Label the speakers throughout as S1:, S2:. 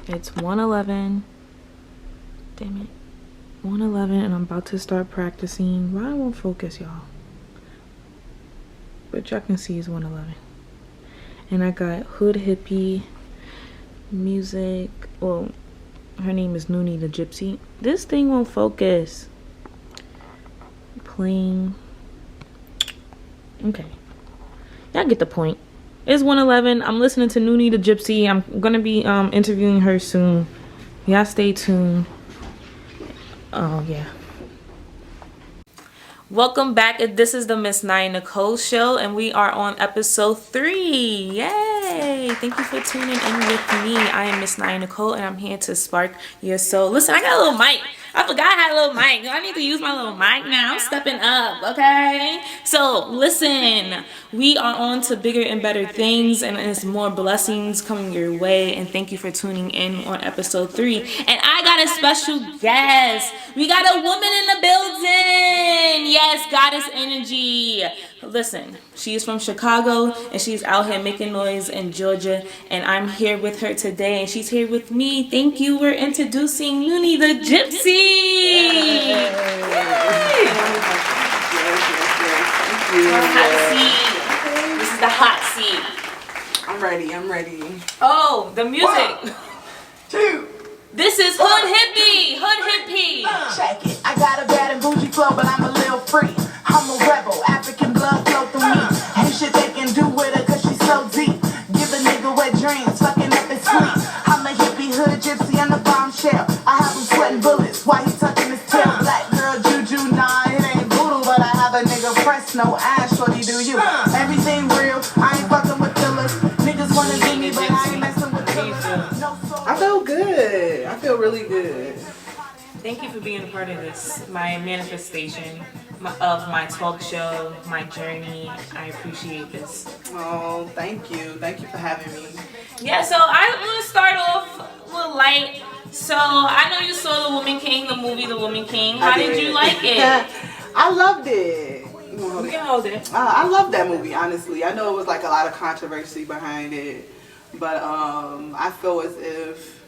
S1: It's 1:11. Damn it. 1:11 and I'm about to start practicing. Why I won't focus, y'all? But y'all can see it's 1:11. And I got Hood Hippie music. Well, her name is Nuny the Gypsy. This thing won't focus. Playing. Okay. Y'all get the point. It's 1:11. I'm listening to Nuny the Gypsy. I'm gonna be interviewing her soon. Y'all stay tuned. Oh yeah. Welcome back. This is the Ms.NiyaNicole show, and we are on episode 3. Yay! Thank you for tuning in with me. I am Ms.NiyaNicole, and I'm here to spark your soul. Listen, I got a little mic. I forgot I had a little mic. I need to use my little mic now. I'm stepping up, okay? So, listen, we are on to bigger and better things, and there's more blessings coming your way. And thank you for tuning in on episode 3. And I got a special guest. We got a woman in the building. Yes, goddess energy. Listen, she's from Chicago, and she's out here making noise in Georgia, and I'm here with her today, and she's here with me. Thank you. We're introducing Nuny the Gypsy. Yay. Hot seat. This is the hot seat.
S2: I'm ready.
S1: Oh, the music.
S2: 1, 2.
S1: This is Hood Hippie.
S3: Check it. I got a bad and bougie flow, but I'm a little free. I'm a rebel. African blood flow through me. Ain't shit they can do with her, cause she's so deep. Give a nigga wet dreams, fucking up his sleep. I'm a hippie hood gypsy on the bombshell. I have him sweating bullets while he tucking his tail. Black girl juju, nah, it ain't voodoo, but I have a nigga press no ass, shorty do you. Everything real, I ain't fucking with killers. Niggas wanna do me, but I ain't messing with killers. No soul.
S2: I feel good. I feel really good.
S1: Thank you for being a part of this, my manifestation of my talk show, my journey. I appreciate this.
S2: Oh, thank you. Thank you for having me.
S1: Yeah, so I want to start off a little light. So I know you saw The Woman King, the movie The Woman King. How did you like it?
S2: I loved it.
S1: You can hold it.
S2: I love that movie, honestly. I know it was like a lot of controversy behind it, but I feel as if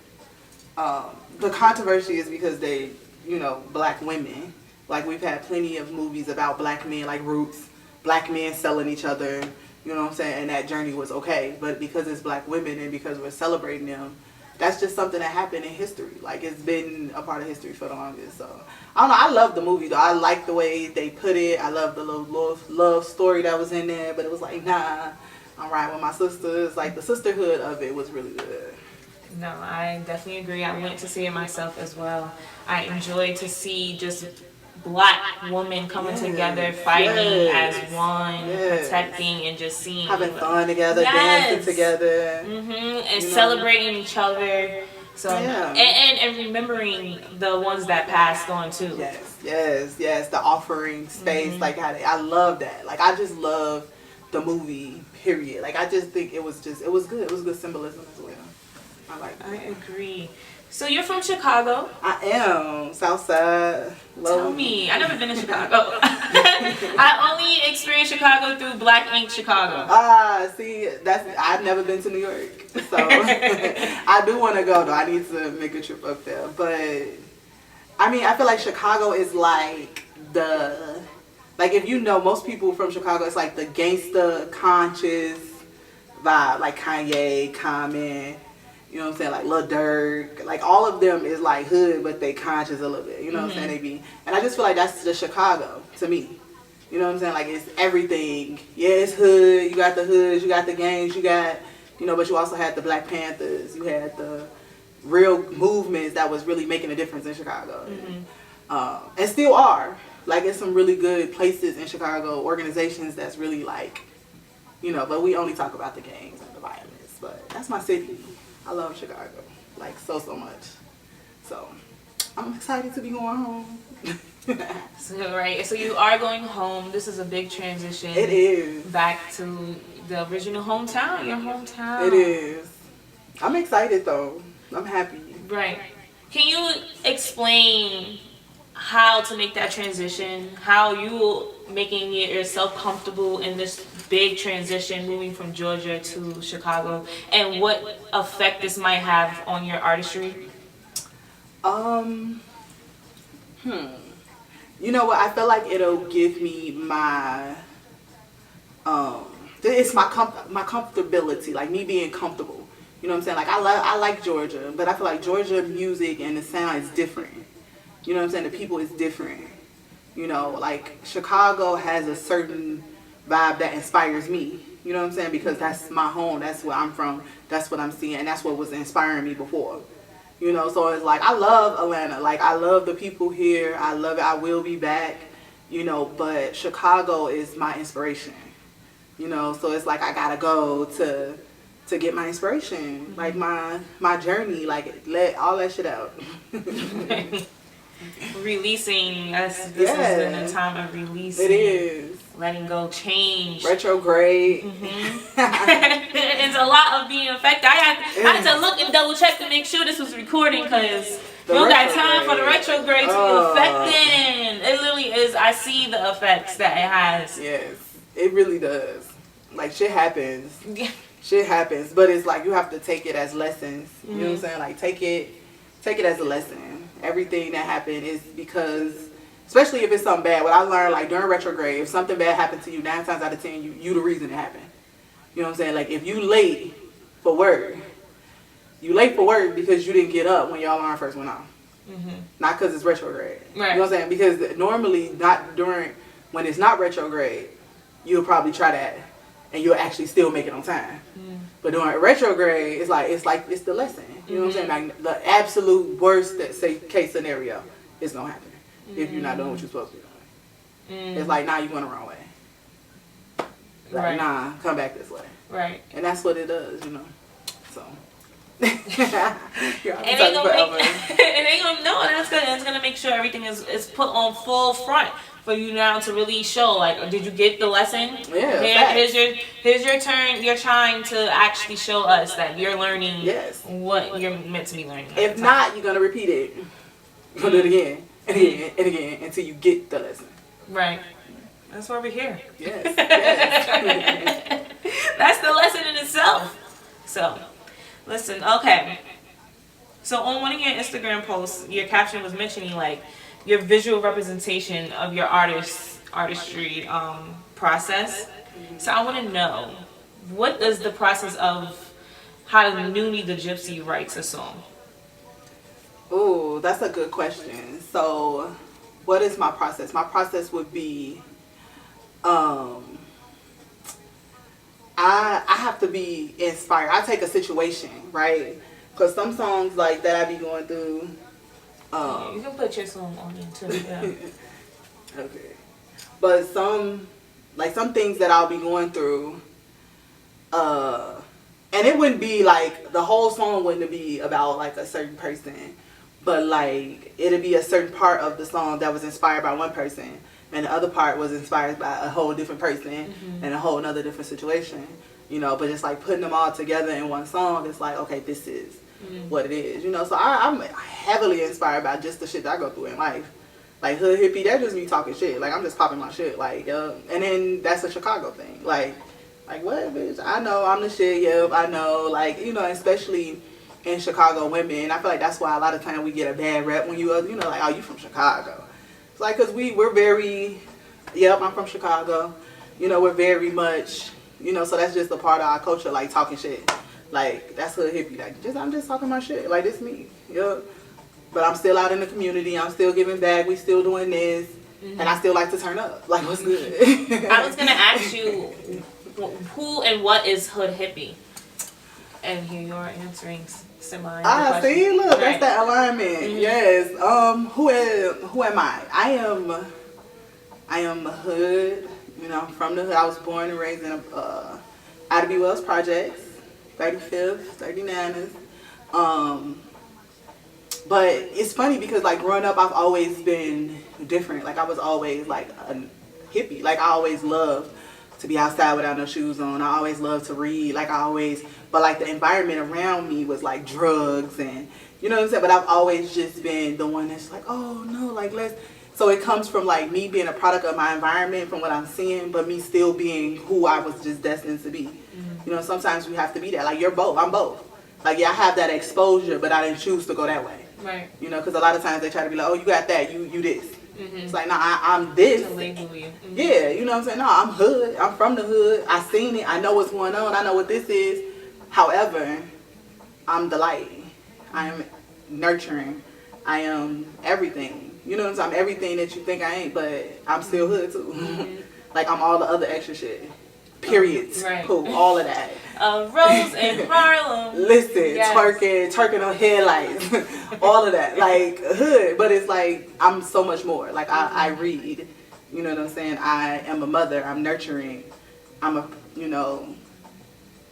S2: the controversy is because they, black women. Like, we've had plenty of movies about black men, like Roots, black men selling each other, you know what I'm saying? And that journey was okay. But because it's black women and because we're celebrating them, that's just something that happened in history. Like, it's been a part of history for the longest. So, I don't know. I love the movie, though. I like the way they put it. I love the little love story that was in there. But it was like, nah, I'm riding with my sisters. Like, the sisterhood of it was really good.
S1: No, I definitely agree. I went to see it myself as well. I enjoyed to see just black women coming together, fighting as one, protecting, and just seeing
S2: having fun together, dancing together,
S1: and celebrating each other. So and remembering the ones that passed on too.
S2: Yes. The offering space, like how I love that. Like, I just love the movie. Period. Like, I just think it was good. It was good symbolism as well. I like that.
S1: I agree. So you're from Chicago?
S2: I am. Southside.
S1: Tell me. I've never been to Chicago. I only experienced Chicago through Black Ink Chicago.
S2: See, I've never been to New York. So I do want to go, though. I need to make a trip up there. But, I mean, I feel like Chicago is like if you know, most people from Chicago, it's like the gangsta, conscious vibe. Like Kanye, Common. You know what I'm saying? Like Lil Durk. Like, all of them is like hood, but they conscious a little bit. You know what I'm saying? They be, and I just feel like that's the Chicago to me. You know what I'm saying? Like, it's everything. Yeah, it's hood. You got the hoods. You got the gangs. You got, but you also had the Black Panthers. You had the real movements that was really making a difference in Chicago. And still are. Like, it's some really good places in Chicago, organizations that's really like, but we only talk about the gangs and the violence. But that's my city. I love Chicago, like, so much. So, I'm excited to be going home.
S1: So you are going home. This is a big transition.
S2: It is.
S1: Back to the original hometown, your hometown.
S2: It is. I'm excited, though. I'm happy.
S1: Right. Can you explain how to make that transition, how you making yourself comfortable in this big transition, moving from Georgia to Chicago, and what effect this might have on your artistry.
S2: Um, you know what? I feel like it'll give me my it's my comfortability, like me being comfortable. You know what I'm saying? Like I like Georgia, but I feel like Georgia music and the sound is different. You know what I'm saying? The people is different. You know, like Chicago has a certain vibe that inspires me. You know what I'm saying? Because that's my home. That's where I'm from. That's what I'm seeing. And that's what was inspiring me before. You know, so it's like I love Atlanta. Like I love the people here. I love it. I will be back. You know, but Chicago is my inspiration. You know, so it's like I gotta go to get my inspiration. Like my journey. Like let all that shit out.
S1: Releasing us. This is in a time of releasing.
S2: It is.
S1: Letting go, change.
S2: Retrograde.
S1: It's a lot of being affected. I had to look and double check to make sure this was recording because we don't got time for the retrograde to be affecting. It literally is. I see the effects that it has.
S2: Yes, it really does. Like shit happens. Shit happens, but it's like you have to take it as lessons. You know what I'm saying? Like take it as a lesson. Everything that happened is because, especially if it's something bad. What I learned, like during retrograde, if something bad happened to you, 9 times out of 10, you the reason it happened. You know what I'm saying? Like if you late for work, you late for work because you didn't get up when your alarm first went off. Not because it's retrograde.
S1: Right.
S2: You know what I'm saying? Because normally, not during when it's not retrograde, you'll probably try that, and you'll actually still make it on time. But during retrograde, it's the lesson. You know what I'm saying? Like the absolute worst case scenario is gonna happen if you're not doing what you're supposed to be doing. It's like, nah, you're going the wrong way. Like, nah, come back this way. Right. And that's what it does, you know. So.
S1: It ain't gonna know. It's gonna make sure everything is put on full front for you now to really show. Like, did you get the lesson?
S2: Yeah.
S1: Here's your turn. You're trying to actually show us that you're learning what you're meant to be learning.
S2: If not, you're gonna repeat it. You're gonna do it again and again and again until you get the lesson.
S1: Right. That's why we're here.
S2: Yes.
S1: That's the lesson in itself. So, listen. Okay. So on one of your Instagram posts, your caption was mentioning like your visual representation of your artistry process. So I want to know, what is the process of how Nuny the Gypsy writes a song?
S2: Oh, that's a good question. So what is my process? My process would be I have to be inspired. I take a situation, right? Because some songs like that I be going through.
S1: You can put your song on it too. Yeah.
S2: Okay. But some things that I'll be going through, and it wouldn't be like the whole song wouldn't be about like a certain person, but like it'd be a certain part of the song that was inspired by one person, and the other part was inspired by a whole different person and a whole another different situation, you know. But just like putting them all together in one song, it's like, okay, this is what it is, you know. So I'm heavily inspired by just the shit that I go through in life. Like hood hippie, that's just me talking shit. Like I'm just popping my shit. Like, and then that's a Chicago thing. Like what, bitch? I know I'm the shit. Yep, I know. Like, you know, especially in Chicago women, I feel like that's why a lot of times we get a bad rep when you know, like, oh, you from Chicago. It's like, cause we're very, yep, I'm from Chicago. You know, we're very much, you know, so that's just a part of our culture, like talking shit. Like that's hood hippie. Like I'm just talking my shit. Like this me. Yep. But I'm still out in the community. I'm still giving back. We still doing this, and I still like to turn up. Like what's good?
S1: I was gonna ask you, who and what is hood hippie? And here you are answering semi.
S2: See, look, right. That's that alignment. Yes. Who am I? I am a hood. You know, I'm from the hood. I was born and raised in Ida B. Wells Projects, 35th, 39th. But it's funny because like growing up, I've always been different. Like I was always like a hippie. Like I always loved to be outside without no shoes on. I always loved to read. But like the environment around me was like drugs and, you know what I'm saying? But I've always just been the one that's like, oh no, like So it comes from like me being a product of my environment, from what I'm seeing, but me still being who I was just destined to be. You know, sometimes we have to be that. Like, you're both. I'm both. Like, yeah, I have that exposure, but I didn't choose to go that way.
S1: Right.
S2: You know, because a lot of times they try to be like, oh, you got that, you this. It's like, no, I'm this.
S1: To label you.
S2: Yeah, you know what I'm saying? No, I'm hood. I'm from the hood. I seen it. I know what's going on. I know what this is. However, I'm the light. I am nurturing. I am everything. You know what I'm saying? I'm everything that you think I ain't, but I'm still hood too. Like, I'm all the other extra shit. Periods.
S1: Right.
S2: Cool. All of that.
S1: Rose in Harlem.
S2: Listen,
S1: Yes.
S2: twerking on headlights. All of that. Like, hood. But it's like, I'm so much more. Like, I read. You know what I'm saying? I am a mother. I'm nurturing. I'm a, you know,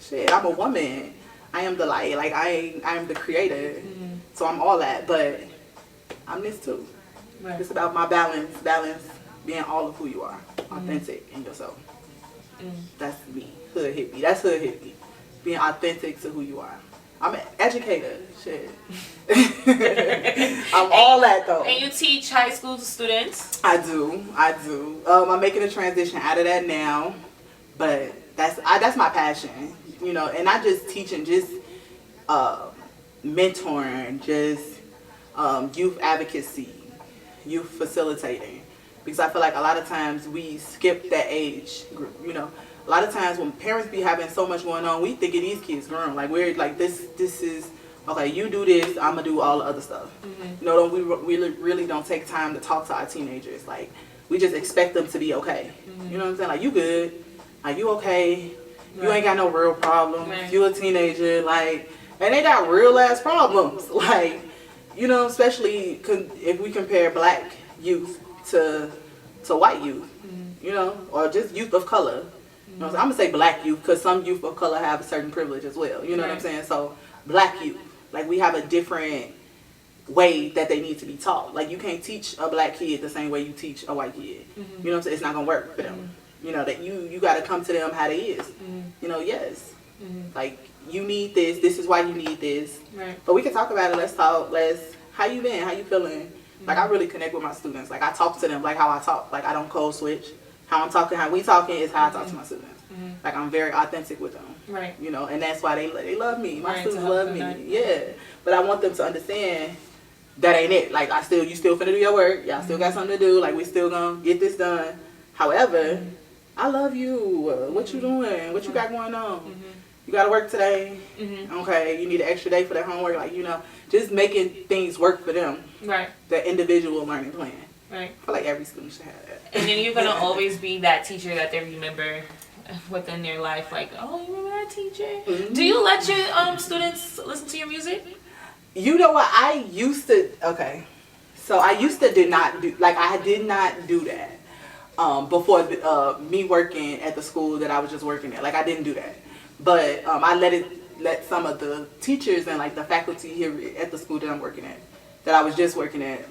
S2: shit, I'm a woman. I am the light. Like, I am the creator. So I'm all that. But I'm this too.
S1: Right.
S2: It's about my balance being all of who you are, authentic in yourself. That's me, hood hippie. That's hood hippie, being authentic to who you are. I'm an educator, shit. I'm all that though.
S1: And you teach high school students?
S2: I do. I'm making a transition out of that now, but that's my passion, you know. And not just teaching, just mentoring, just youth advocacy, youth facilitating. Because I feel like a lot of times we skip that age group, you know. A lot of times when parents be having so much going on, we think of these kids grown. Like, we're like, this is, okay, you do this, I'm going to do all the other stuff. You know, we really don't take time to talk to our teenagers. Like, we just expect them to be okay. You know what I'm saying? Like, you good. Like, you okay. You ain't got no real problems.
S1: Right.
S2: You a teenager. Like, and they got real ass problems. Like, you know, especially if we compare black youth to white youth, you know, or just youth of color. You know, I'm gonna say black youth because some youth of color have a certain privilege as well. You know what I'm saying? So black youth, like, we have a different way that they need to be taught. Like, you can't teach a black kid the same way you teach a white kid. You know what I'm saying? It's not gonna work for them. You know, that you got to come to them how they is. You know, yes. Like, you need this. This is why you need this.
S1: Right.
S2: But we can talk about it. Let's talk. How you been? How you feeling? Like, I really connect with my students. Like, I talk to them like how I talk. Like, I don't code switch. How I'm talking, how we talking is how I talk to my students. Like, I'm very authentic with them.
S1: Right.
S2: You know, and that's why they love me. My
S1: Right,
S2: students
S1: to help
S2: love
S1: them
S2: me.
S1: out.
S2: Yeah. But I want them to understand that ain't it. Like, you still finna do your work. Y'all still got something to do. Like, we still gonna get this done. However, I love you. What you doing? What you got going on? You gotta work today. Okay, you need an extra day for that homework. Like, you know, just making things work for them.
S1: Right.
S2: The individual learning plan.
S1: Right.
S2: I feel like every student should have that.
S1: And then you're gonna always be that teacher that they remember within their life. Like, oh, you remember that teacher? Do you let your students listen to your music?
S2: You know what? I used to. Okay, so I used to did not do that. Before me working at the school that I was just working at. Like, I didn't do that. But I let some of the teachers and, like, the faculty here at the school that I'm working at, that I was just working at,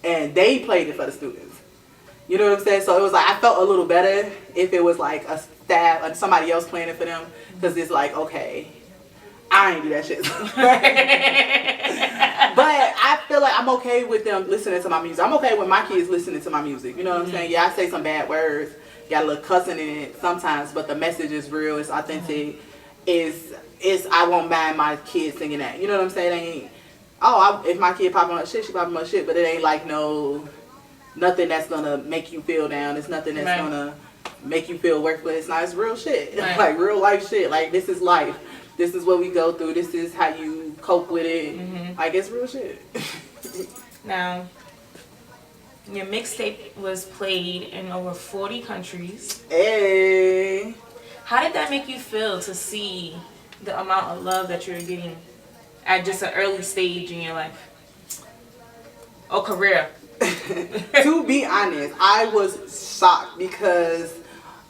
S2: and they played it for the students. You know what I'm saying? So it was like, I felt a little better if it was like a staff or somebody else playing it for them, because it's like, okay, I ain't do that shit. But I feel like I'm okay with them listening to my music. I'm okay with my kids listening to my music. You know what I'm saying? Yeah, I say some bad words, got a little cussing in it sometimes, but the message is real, it's authentic. I won't mind my kids singing that. You know what I'm saying? They ain't, if my kid popping up shit, she popping up shit, but it ain't like nothing that's gonna make you feel down. It's nothing that's gonna make you feel worthless. It's not, it's real shit. Like, real life shit. Like, this is life. This is what we go through. This is how you cope with it. Like, it's real shit.
S1: Now, your mixtape was played in over 40 countries.
S2: Hey.
S1: How did that make you feel to see the amount of love that you're getting at just an early stage in your life? Or career?
S2: To be honest, I was shocked because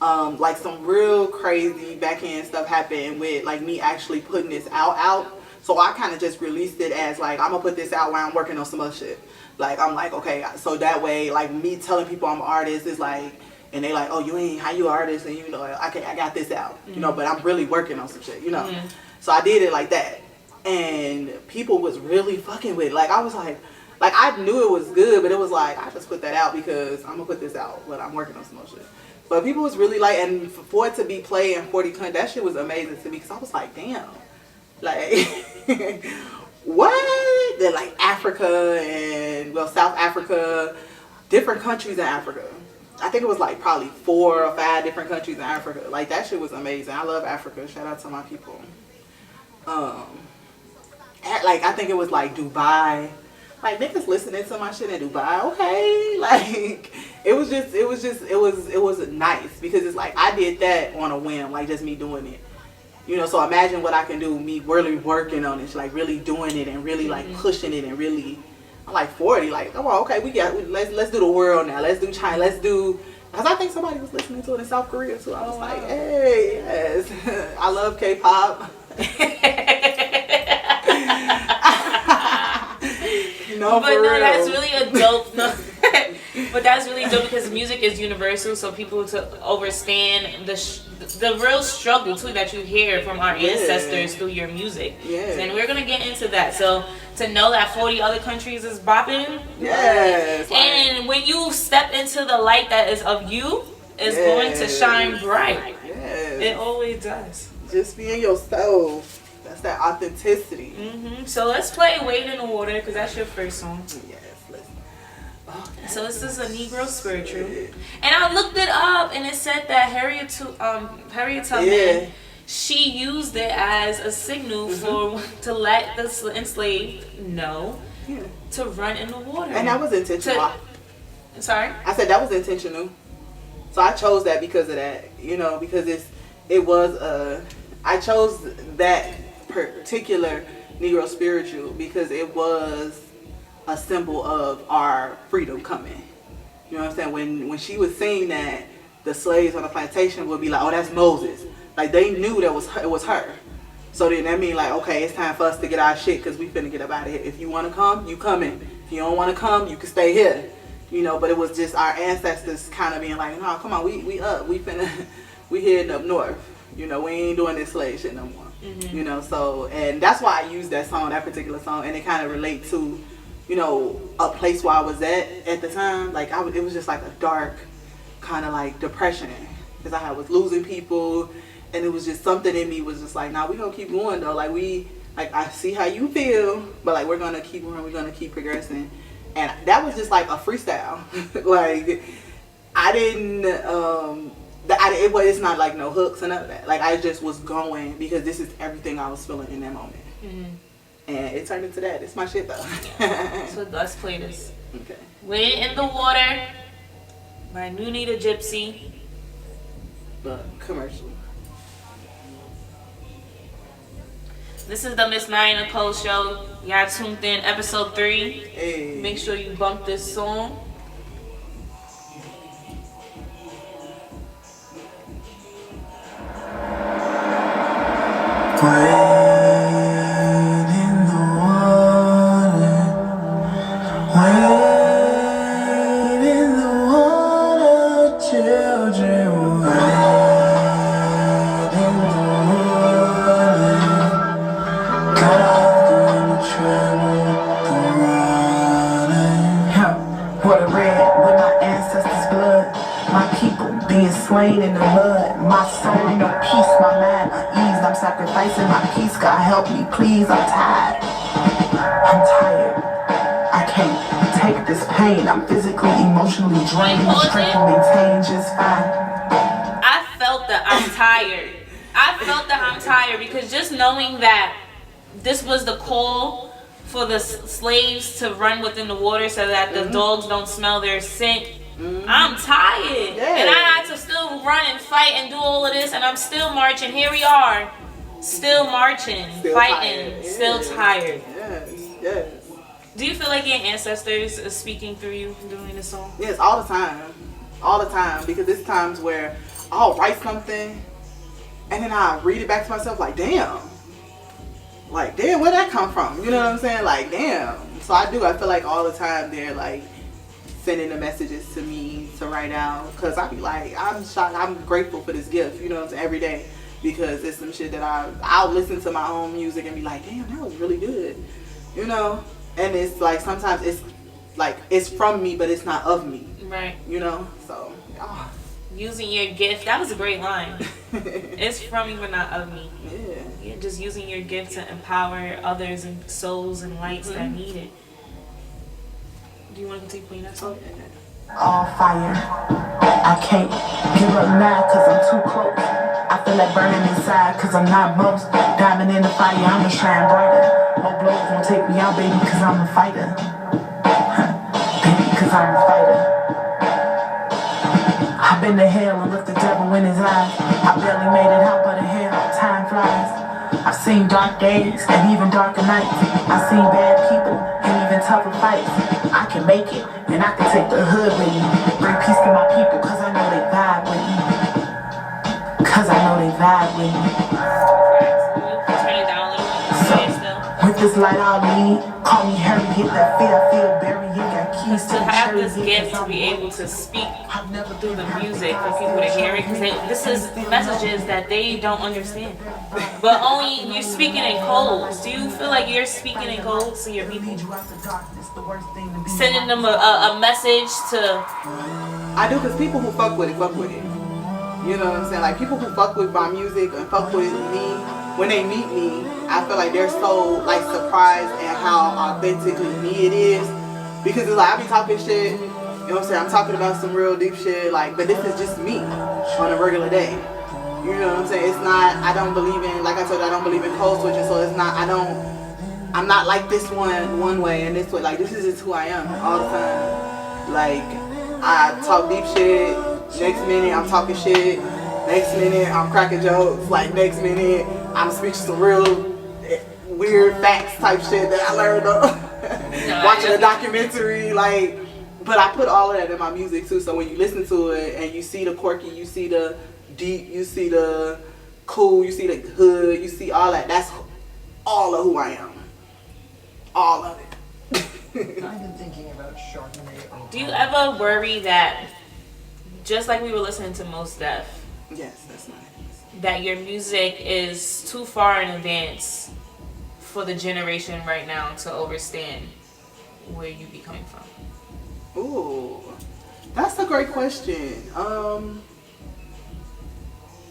S2: like, some real crazy backhand stuff happened with, like, me actually putting this out. So I kind of just released it as, like, I'm gonna put this out while I'm working on some other shit. Like, I'm like, okay, so that way, like, me telling people I'm an artist is like, and they like, oh, how you an artist, and you know, okay, I got this out, you know, but I'm really working on some shit, you know. So I did it like that, and people was really fucking with it. Like, I was like, Like, I knew it was good, but it was like, I just put that out because I'm gonna put this out, but I'm working on some more shit. But people was really like, and for it to be played in 40 countries, that shit was amazing to me, because I was like, damn, like, what? They're like Africa and, well, South Africa, different countries in Africa. I think it was like probably 4 or 5 different countries in Africa. Like, that shit was amazing. I love Africa. Shout out to my people. Like, I think it was like Dubai. Like, niggas listening to my shit in Dubai, okay? Like, it was nice, because it's like, I did that on a whim, like, just me doing it. You know, so imagine what I can do, me really working on it, like, really doing it, and really, like, pushing it, and really, I'm like 40, like, oh, okay, let's do the world now, let's do China, because I think somebody was listening to it in South Korea, too. I was like, hey, yes, I love K-pop. No,
S1: but no, that's really a dope. No, but that's really dope, because music is universal, so people to understand the real struggle too that you hear from our ancestors through your music.
S2: Yeah.
S1: And we're gonna get into that. So to know that 40 other countries is bopping.
S2: Yes.
S1: And when you step into the light that is of you, it's going to shine bright.
S2: Yes.
S1: It always does.
S2: Just being yourself. That's that authenticity.
S1: So let's play Wade in the Water, because that's your first song.
S2: Yes, listen.
S1: So this is a Negro spiritual. And I looked it up, and it said that Harriet Tubman, she used it as a signal to let the enslaved know to run in the water.
S2: And that was intentional.
S1: Sorry?
S2: I said that was intentional. So I chose that because of that. You know, because I chose that particular Negro spiritual because it was a symbol of our freedom coming. You know what I'm saying? When she was saying that, the slaves on the plantation would be like, oh, that's Moses. Like, they knew it was her. So then that means, like, okay, it's time for us to get our shit, because we finna get up out of here. If you want to come, you coming. If you don't want to come, you can stay here. You know, but it was just our ancestors kind of being like, no, come on, we up. We heading up north. You know, we ain't doing this slave shit no more. You know, so, and that's why I used that particular song, and it kind of relates to, you know, a place where I was at the time. Like, it was just like a dark kind of like depression, because I was losing people, and it was just something in me was just like, nah, we gonna keep going though. Like, I see how you feel, but like, we're gonna keep going, we're gonna keep progressing. And that was just like a freestyle. Like, I didn't, it's not like no hooks and none of that. Like, I just was going because this is everything I was feeling in that moment. And it turned into that. It's my shit though.
S1: So let's play this.
S2: Okay.
S1: Wade in the Water by Nuny the Gypsy.
S2: But commercial.
S1: This is the Ms.NiyaNicole show. Y'all tuned in, episode 3.
S2: Hey.
S1: Make sure you bump this song.
S3: Wade in the water, wade in the water, children, wade in the water. God gonna travel the water. Water red with my ancestors' blood. My people being slain in the mud. My soul no peace, my mind uneased. I'm sacrificing my peace. God help me, please. I'm tired. I'm tired. I can't take this pain. I'm physically, emotionally drained. My strength to maintain just fine.
S1: I felt that I'm tired. Because just knowing that this was the call for the slaves to run within the water so that the dogs don't smell their scent. I'm tired. And I had to still run and fight and do all of this, and I'm still marching. Here we are. Still marching, fighting, still tired.
S2: Yes.
S1: Do you feel like your ancestors are speaking through you doing this song?
S2: Yes, all the time. Because there's times where I'll write something and then I read it back to myself like, damn, where'd that come from? You know what I'm saying? Like, damn. So I feel like all the time they're like sending the messages to me to write out, because I be like, I'm shocked, I'm grateful for this gift, you know what I'm saying, every day, because it's some shit that I'll listen to my own music and be like, damn, that was really good, you know. and it's like sometimes it's like it's from me, but it's not of me.
S1: Right.
S2: You know, so. Oh.
S1: Using your gift. That was a great line. It's from me, but not of me.
S2: Yeah.
S1: Yeah, just using your gift to empower others and souls and lights that need it. Do you want to continue playing that song?
S3: All fire. I can't give up now cause I'm too close. I feel like burning inside cause I'm not most. Diamond in the fire, I'ma shine brighter. No blows won't take me out, baby, cause I'm a fighter. Baby, cause I'm a fighter. I've been to hell and looked the devil in his eyes. I barely made it out, but hell, time flies. I've seen dark days and even darker nights. I've seen bad people and even tougher fights. I can make it and I can take the hood with me. Bring peace to my people cause I know they vibe with me. Cause I know they vibe with me.
S1: Turn it down a little bit.
S3: So, with this light I'll lead. Call me Harry, get that fear, I feel buried. You got keys
S1: To have this gift to be able to speak through the music for people to hear it, because this is messages that they don't understand. But only you're speaking in codes. Do you feel like you're speaking in codes to your people? Sending them a message to...
S2: I do, because people who fuck with it, fuck with it. You know what I'm saying? Like, people who fuck with my music and fuck with me, when they meet me, I feel like they're so, like, surprised at how authentically me it is. Because it's like, I be talking shit, you know what I'm saying? I'm talking about some real deep shit, like, but this is just me on a regular day. You know what I'm saying? It's not, I don't believe in, like I told you, I don't believe in code switching, so it's not, I'm not like this one way and this way. Like, this is just who I am all the time. Like, I talk deep shit, next minute I'm talking shit, next minute I'm cracking jokes, like, next minute I'm speaking some real weird facts type shit that I learned watching a documentary, like, but I put all of that in my music too, so when you listen to it and you see the quirky, you see the deep, you see the cool, you see the hood, you see all that, that's all of who I am. All of it.
S4: I've been thinking about Chardonnay.
S1: Do you ever worry that, just like we were listening to Most Def,
S2: Yes, that's nice.
S1: that your music is too far in advance for the generation right now to understand where you be coming from?
S2: Ooh, that's a great question.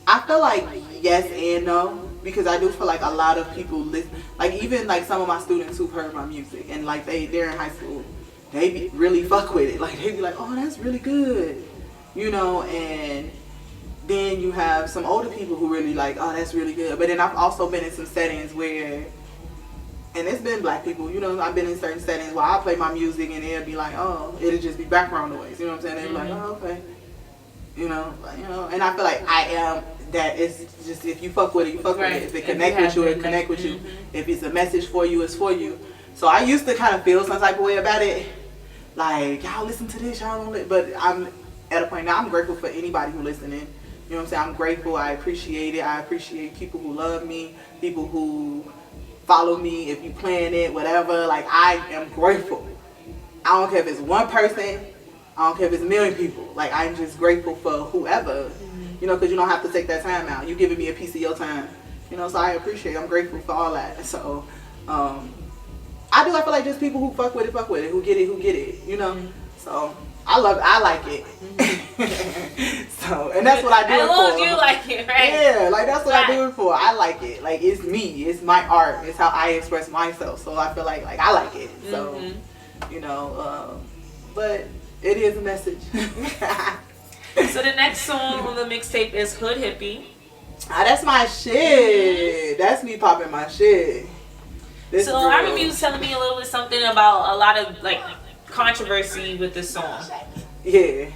S2: I feel like yes and no, because I do feel like a lot of people listen, like even like some of my students who've heard my music and like they're in high school, they be really fuck with it. Like they be like, oh, that's really good, you know, and then you have some older people who really like, oh, that's really good. But then I've also been in some settings where, and it's been black people, you know, I've been in certain settings where I play my music and they'll be like, oh, it'll just be background noise, you know what I'm saying? They'll be like, oh, okay, you know, and I feel like I am that. It's just, if you fuck with it, you fuck with it. If it connect with you, it connect with you. If it's a message for you, it's for you. So I used to kind of feel some type of way about it, like, y'all listen to this, y'all don't listen. But I'm at a point now, I'm grateful for anybody who listening. You know what I'm saying? I'm grateful. I appreciate it. I appreciate people who love me, people who follow me, if you plan it, whatever. Like, I am grateful. I don't care if it's one person. I don't care if it's a million people. Like, I'm just grateful for whoever, you know, because you don't have to take that time out. You're giving me a piece of your time. You know, so I appreciate it. I'm grateful for all that. So, I feel like just people who fuck with it, who get it, you know. So, I like it. So, and that's what I do it for.
S1: As long as you like it, right?
S2: Yeah, like that's what I do it for. I like it. Like, it's me. It's my art. It's how I express myself. So I feel like I like it. So, you know, but it is a message.
S1: So the next song on the mixtape is Hood Hippie.
S2: That's my shit. That's me popping my shit.
S1: So I remember you telling me a little bit something about a lot of like controversy with this song.
S2: Yeah.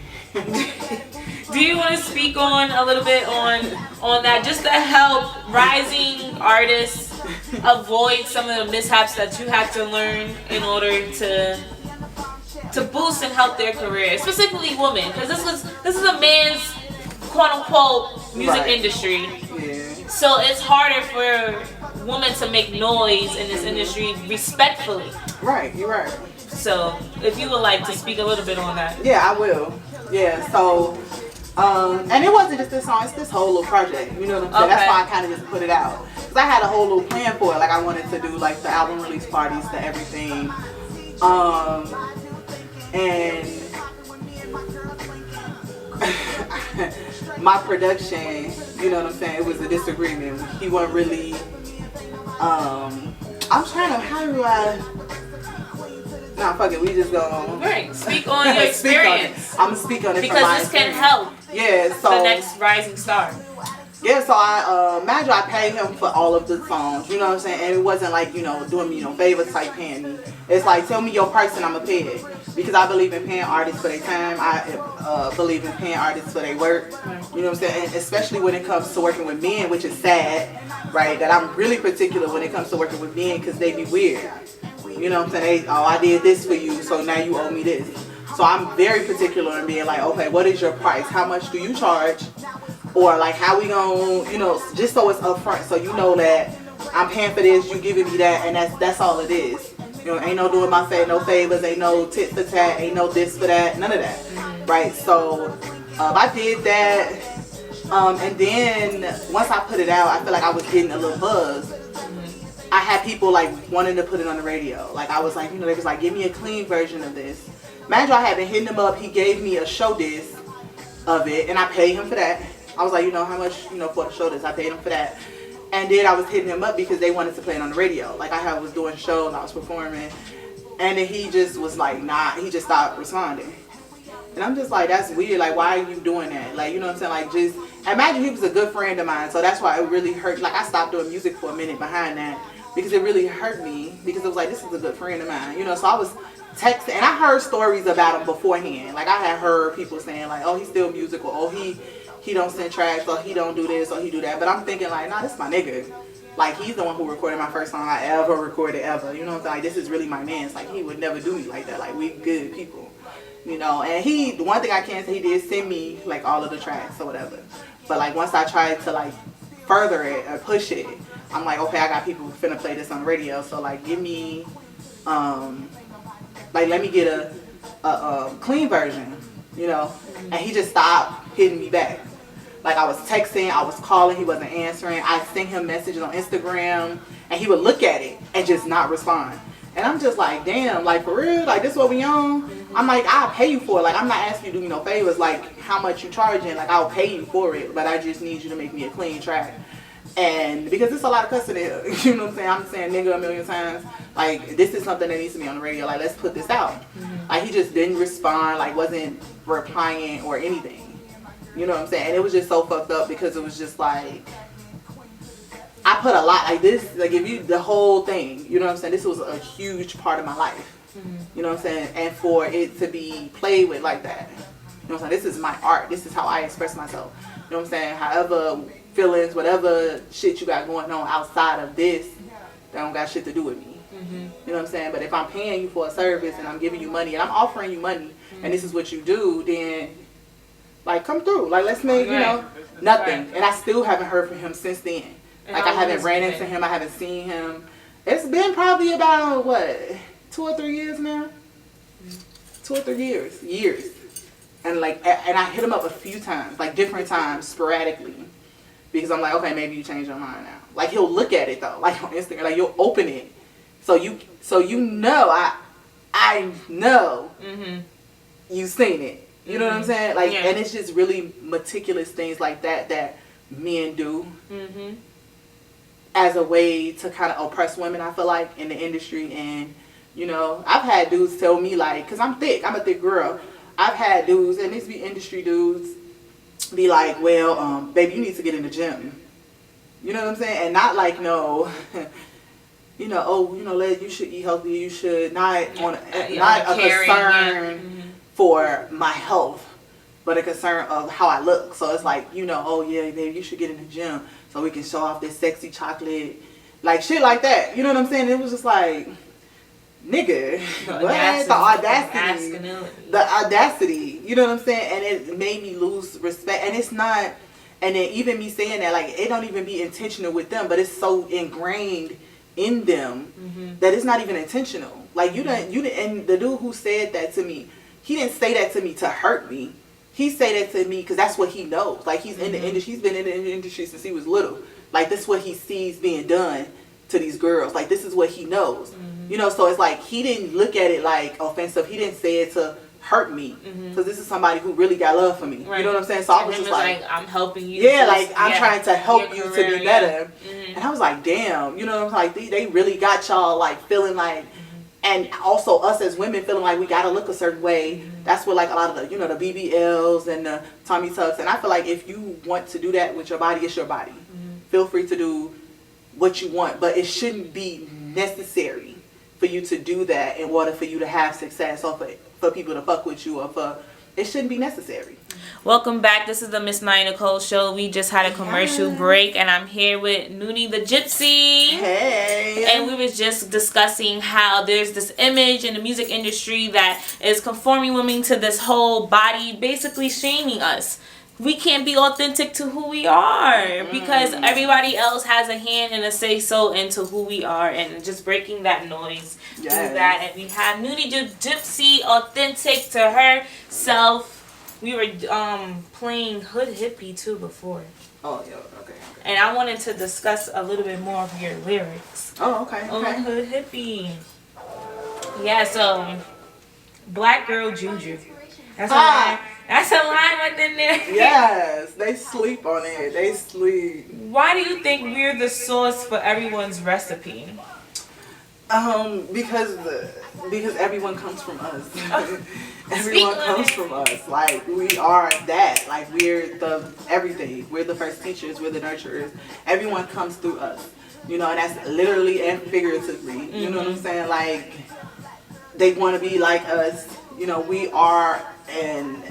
S1: Do you want to speak on a little bit on that, just to help rising artists avoid some of the mishaps that you had to learn in order to boost and help their career, specifically women, because this is a man's quote unquote music industry.
S2: Yeah.
S1: So it's harder for women to make noise in this industry respectfully.
S2: Right, you're right.
S1: So if you would like to speak a little bit on that.
S2: Yeah, I will. Yeah, so, and it wasn't just this song, it's this whole little project, you know what I'm saying?
S1: Okay.
S2: That's why I kind of just put it out. Because I had a whole little plan for it, like I wanted to do like the album release parties, the everything, And my production, you know what I'm saying, it was a disagreement. He wasn't really, I'm trying to, how do I, nah, fuck it, we just go.
S1: Right, speak on your experience.
S2: I'm gonna speak on it
S1: because this can help
S2: yeah, so
S1: the next rising star.
S2: Yeah, so I imagine I paid him for all of the songs, you know what I'm saying? And it wasn't like, you know, doing me, you know, favors type paying me. It's like, tell me your price and I'm going to pay it. Because I believe in paying artists for their time. I believe in paying artists for their work. You know what I'm saying? And especially when it comes to working with men, which is sad, right? That I'm really particular when it comes to working with men because they be weird. You know what I'm saying? I did this for you, so now you owe me this. So I'm very particular in being like, okay, what is your price? How much do you charge? Or like how we gonna, you know, just so it's upfront, so you know that I'm paying for this, you giving me that, and that's all it is. You know, ain't no doing my no favors, ain't no tit for tat, ain't no this for that, none of that, right? So I did that, and then once I put it out, I feel like I was getting a little buzz. I had people like wanting to put it on the radio. Like I was like, you know, they was like, give me a clean version of this. Imagine I had been hitting him up. He gave me a show disc of it, and I paid him for that. I was like, you know, how much, you know, for the show disc? I paid him for that. And then I was hitting him up because they wanted to play it on the radio. Like I was doing shows, I was performing, and then he just was like, nah. He just stopped responding. And I'm just like, that's weird. Like, why are you doing that? Like, you know what I'm saying? Like, just imagine he was a good friend of mine. So that's why it really hurt. Like, I stopped doing music for a minute behind that because it really hurt me because it was like, this is a good friend of mine. You know, so I was texting, and I heard stories about him beforehand. Like, I had heard people saying, like, oh, he's still musical. Oh, he don't send tracks, or he don't do this, or he do that. But I'm thinking, like, nah, this is my nigga. Like, he's the one who recorded my first song I ever recorded ever. You know what I'm saying? Like, this is really my man. It's like, he would never do me like that. Like, we good people. You know, and the one thing I can say, he did send me, like, all of the tracks or whatever. But, like, once I tried to, like, further it or push it, I'm like, okay, I got people who finna play this on the radio. So, like, give me, like, let me get a clean version, you know? And he just stopped hitting me back. Like, I was texting, I was calling, he wasn't answering. I sent him messages on Instagram, and he would look at it and just not respond. And I'm just like, damn, like, for real? Like, this what we on? I'm like, I'll pay you for it. Like, I'm not asking you to do me no favors. Like, how much you charging? Like, I'll pay you for it, but I just need you to make me a clean track. And because there's a lot of cussing here, you know what I'm saying? I'm saying nigga a million times. Like, this is something that needs to be on the radio. Like, let's put this out. Like, he just didn't respond, like, wasn't replying or anything. You know what I'm saying? And it was just so fucked up because it was just like, I put a lot, like this, like if you, the whole thing, you know what I'm saying? This was a huge part of my life. You know what I'm saying? And for it to be played with like that, you know what I'm saying? This is my art. This is how I express myself. You know what I'm saying? However, feelings, whatever shit you got going on outside of this, that don't got shit to do with me. You know what I'm saying? But if I'm paying you for a service and I'm giving you money and I'm offering you money and this is what you do, then like come through. Like let's make, you know, nothing. And I still haven't heard from him since then. Like I haven't ran into him. I haven't seen him. It's been probably about, what, 2 or 3 years now? 2 or 3 years. And like, and I hit him up a few times, like different times, sporadically. Because I'm like, okay, maybe you changed your mind now. Like he'll look at it though, like on Instagram, like you'll open it. So you know, I know you've seen it. You know what I'm saying? Like, and it's just really meticulous things like that men do. As a way to kind of oppress women, I feel like, in the industry. And, you know, I've had dudes tell me, like, because I'm thick, I'm a thick girl. I've had dudes, and these be industry dudes, be like, well, baby, you need to get in the gym. You know what I'm saying? And not like, no, you know, oh, you know, you should eat healthy, you should, not a concern for my health, but a concern of how I look. So it's like, you know, oh, yeah, baby, you should get in the gym. So we can show off this sexy chocolate, like shit like that. You know what I'm saying? It was just like, nigga, what? The audacity. You know what I'm saying? And it made me lose respect. And it's not, and then even me saying that, like, it don't even be intentional with them, but it's so ingrained in them that it's not even intentional. Like you didn't, and the dude who said that to me, he didn't say that to me to hurt me. He say that to me because that's what he knows. Like he's in the industry. He's been in the industry since he was little. Like this is what he sees being done to these girls. Like this is what he knows. You know, so it's like he didn't look at it like offensive. He didn't say it to hurt me, because this is somebody who really got love for me.
S1: Right.
S2: You know what I'm saying? So I was just like,
S1: I'm helping you.
S2: Yeah, like I'm trying to help you
S1: career,
S2: to be better. And I was like, damn, you know what I'm saying? Like they really got y'all like feeling like, and also us as women feeling like we gotta look a certain way. That's what like a lot of the, you know, the BBLs and the tummy tucks. And I feel like if you want to do that with your body, it's your body. Feel free to do what you want, but it shouldn't be necessary for you to do that in order for you to have success, or for people to fuck with you, or for, it shouldn't be necessary.
S1: Welcome back. This is the Ms.NiyaNicole show. We just had a commercial break, and I'm here with Nuny the Gypsy.
S2: Hey.
S1: And we was just discussing how there's this image in the music industry that is conforming women to this whole body, basically shaming us. We can't be authentic to who we are because everybody else has a hand and a say so into who we are, and just breaking that noise through that. And we have Nuny the Gypsy, authentic to herself. We were playing Hood Hippie too before.
S2: Oh, yeah, okay.
S1: And I wanted to discuss a little bit more of your lyrics.
S2: Oh, okay.
S1: On Hood Hippie. Yeah, so Black Girl Juju. That's a line. That's a line within there.
S2: Yes, they sleep on it. They sleep.
S1: Why do you think we're the source for everyone's recipe?
S2: Because everyone comes from us. Everyone comes from us. Like, we are that. Like, we're the everything. We're the first teachers. We're the nurturers. Everyone comes through us. You know, and that's literally and figuratively. You know what I'm saying? Like, they want to be like us. You know, we are, and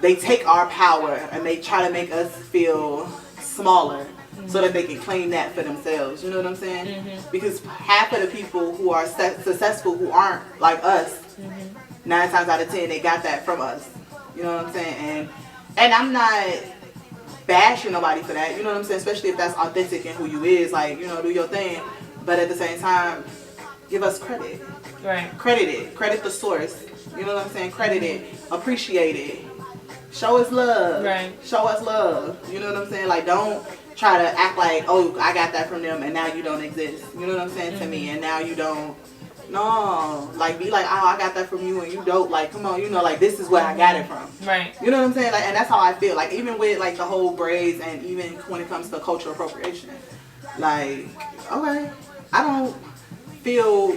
S2: they take our power and they try to make us feel smaller so that they can claim that for themselves. You know what I'm saying? Because half of the people who are successful who aren't like us, 9 times out of 10 they got that from us. You know what I'm saying? And I'm not bashing nobody for that. You know what I'm saying? Especially if that's authentic and who you is. Like, you know, do your thing. But at the same time, give us credit.
S1: Right.
S2: Credit it. Credit the source. You know what I'm saying? Credit it. Appreciate it. Show us love.
S1: Right.
S2: Show us love. You know what I'm saying? Like, don't try to act like, oh, I got that from them and now you don't exist. You know what I'm saying? To me, and now you don't. No. Like, be like, oh, I got that from you and you don't. Like, come on, you know, like, this is where I got it from.
S1: Right.
S2: You know what I'm saying? Like, and that's how I feel. Like, even with, like, the whole braids and even when it comes to cultural appropriation. Like, okay, I feel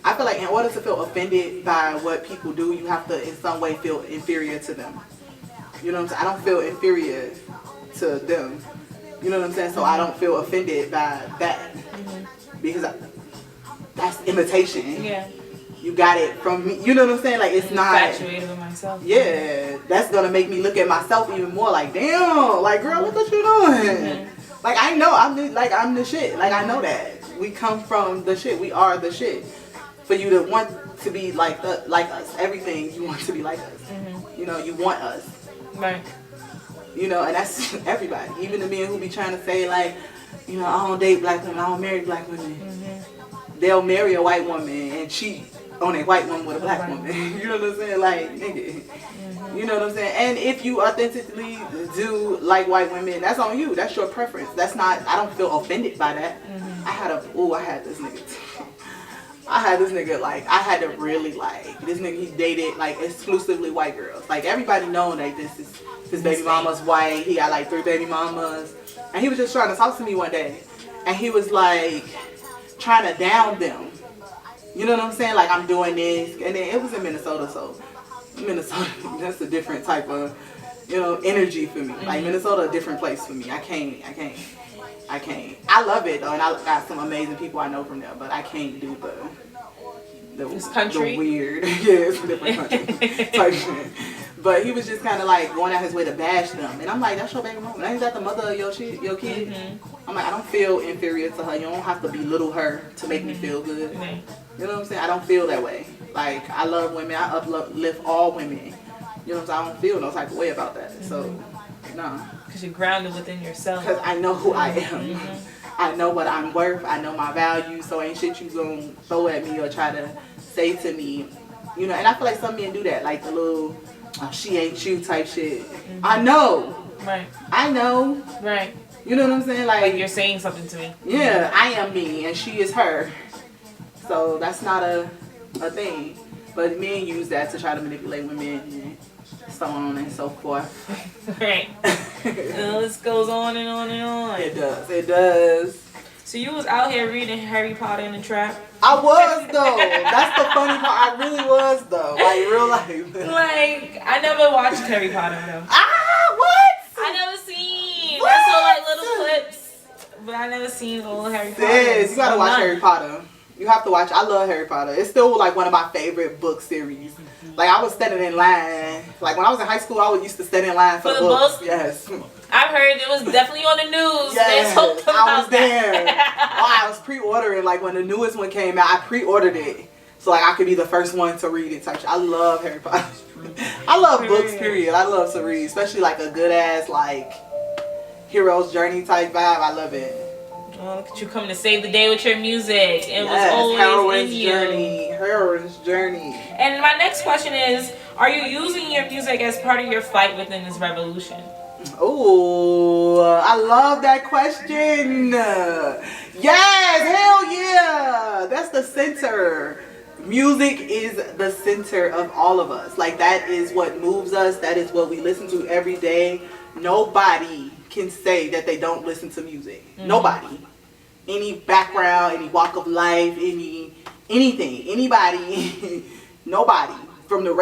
S2: like in order to feel offended by what people do, you have to in some way feel inferior to them. You know what I'm saying? I don't feel inferior to them. You know what I'm saying? So I don't feel offended by that. Because that's imitation.
S1: Yeah.
S2: You got it from me. You know what I'm saying? Like, it's not.
S1: Infatuated with myself.
S2: Yeah. That's going to make me look at myself even more like, damn. Like, girl, look what you're doing. Like, I know. I'm the shit. Like, I know that. We come from the shit. We are the shit. For you to want to be like us. Everything you want to be like us. You know, you want us.
S1: Right.
S2: You know, and that's everybody. Even the men who be trying to say, like, you know, I don't date black women, I don't marry black women. They'll marry a white woman and cheat on a white woman with a black woman. You know what I'm saying? Like, nigga. You know what I'm saying? And if you authentically do like white women, that's on you. That's your preference. That's not, I don't feel offended by that. I had this nigga, like, I had to really, like, this nigga, he dated, like, exclusively white girls. Like, everybody known that this is, his baby mama's white. He got, like, 3 baby mamas. And he was just trying to talk to me one day. And he was, like, trying to down them. You know what I'm saying? Like, I'm doing this. And then it was in Minnesota, so Minnesota, that's a different type of, you know, energy for me. Like, Minnesota, a different place for me. I can't. I love it, though, and I got some amazing people I know from there, but I can't do the weird, it's a different country type shit. But he was just kind of like going out his way to bash them, and I'm like, that's your baby mama. Ain't that the mother of your kid? I'm like, I don't feel inferior to her. You don't have to belittle her to make me feel good. You know what I'm saying? I don't feel that way. Like, I love women. I uplift all women. You know what I'm saying? I don't feel no type of way about that. So, no.
S1: Because you're grounded within yourself.
S2: Because I know who I am. I know what I'm worth. I know my value. So ain't shit you gonna throw at me or try to say to me. You know, and I feel like some men do that. Like the little, oh, she ain't you type shit. I know.
S1: Right.
S2: I know.
S1: Right.
S2: You know what I'm saying?
S1: Like you're saying something to me.
S2: Yeah, I am me and she is her. So that's not a thing. But men use that to try to manipulate women and so on and so forth.
S1: Right. The list goes on and on and on.
S2: It does. It does.
S1: So you was out here reading Harry Potter in the trap?
S2: I was though. That's the funny part. I really was though. Like real life.
S1: Like, I never watched Harry Potter though.
S2: Ah, what?
S1: I never seen.
S2: What?
S1: I saw like little clips, but I never seen old Harry Potter.
S2: Yes, you gotta watch
S1: None.
S2: Harry Potter. You have to watch. I love Harry Potter. It's still like one of my favorite book series. Like I was standing in line. Like when I was in high school, I used to stand in line for the books. Yes.
S1: I've heard it was definitely on the news.
S2: Yes,
S1: They talked about
S2: I was there.
S1: that.
S2: Oh, I was pre-ordering. Like when the newest one came out, I pre-ordered it so like I could be the first one to read it. Type shit. I love Harry Potter. I love books. Period. I love to read, especially like a good ass like hero's journey type vibe. I love it.
S1: Oh, look at you coming to save the day with your music. It was always
S2: heroine's
S1: in you.
S2: journey. Heroine's journey.
S1: And my next question is, are you using your music as part of your fight within this revolution?
S2: Oh, I love that question. Yes, hell yeah. That's the center. Music is the center of all of us. Like that is what moves us. That is what we listen to every day. Nobody can say that they don't listen to music. Mm-hmm. Nobody. Any background, any walk of life, anything, anybody, nobody. From the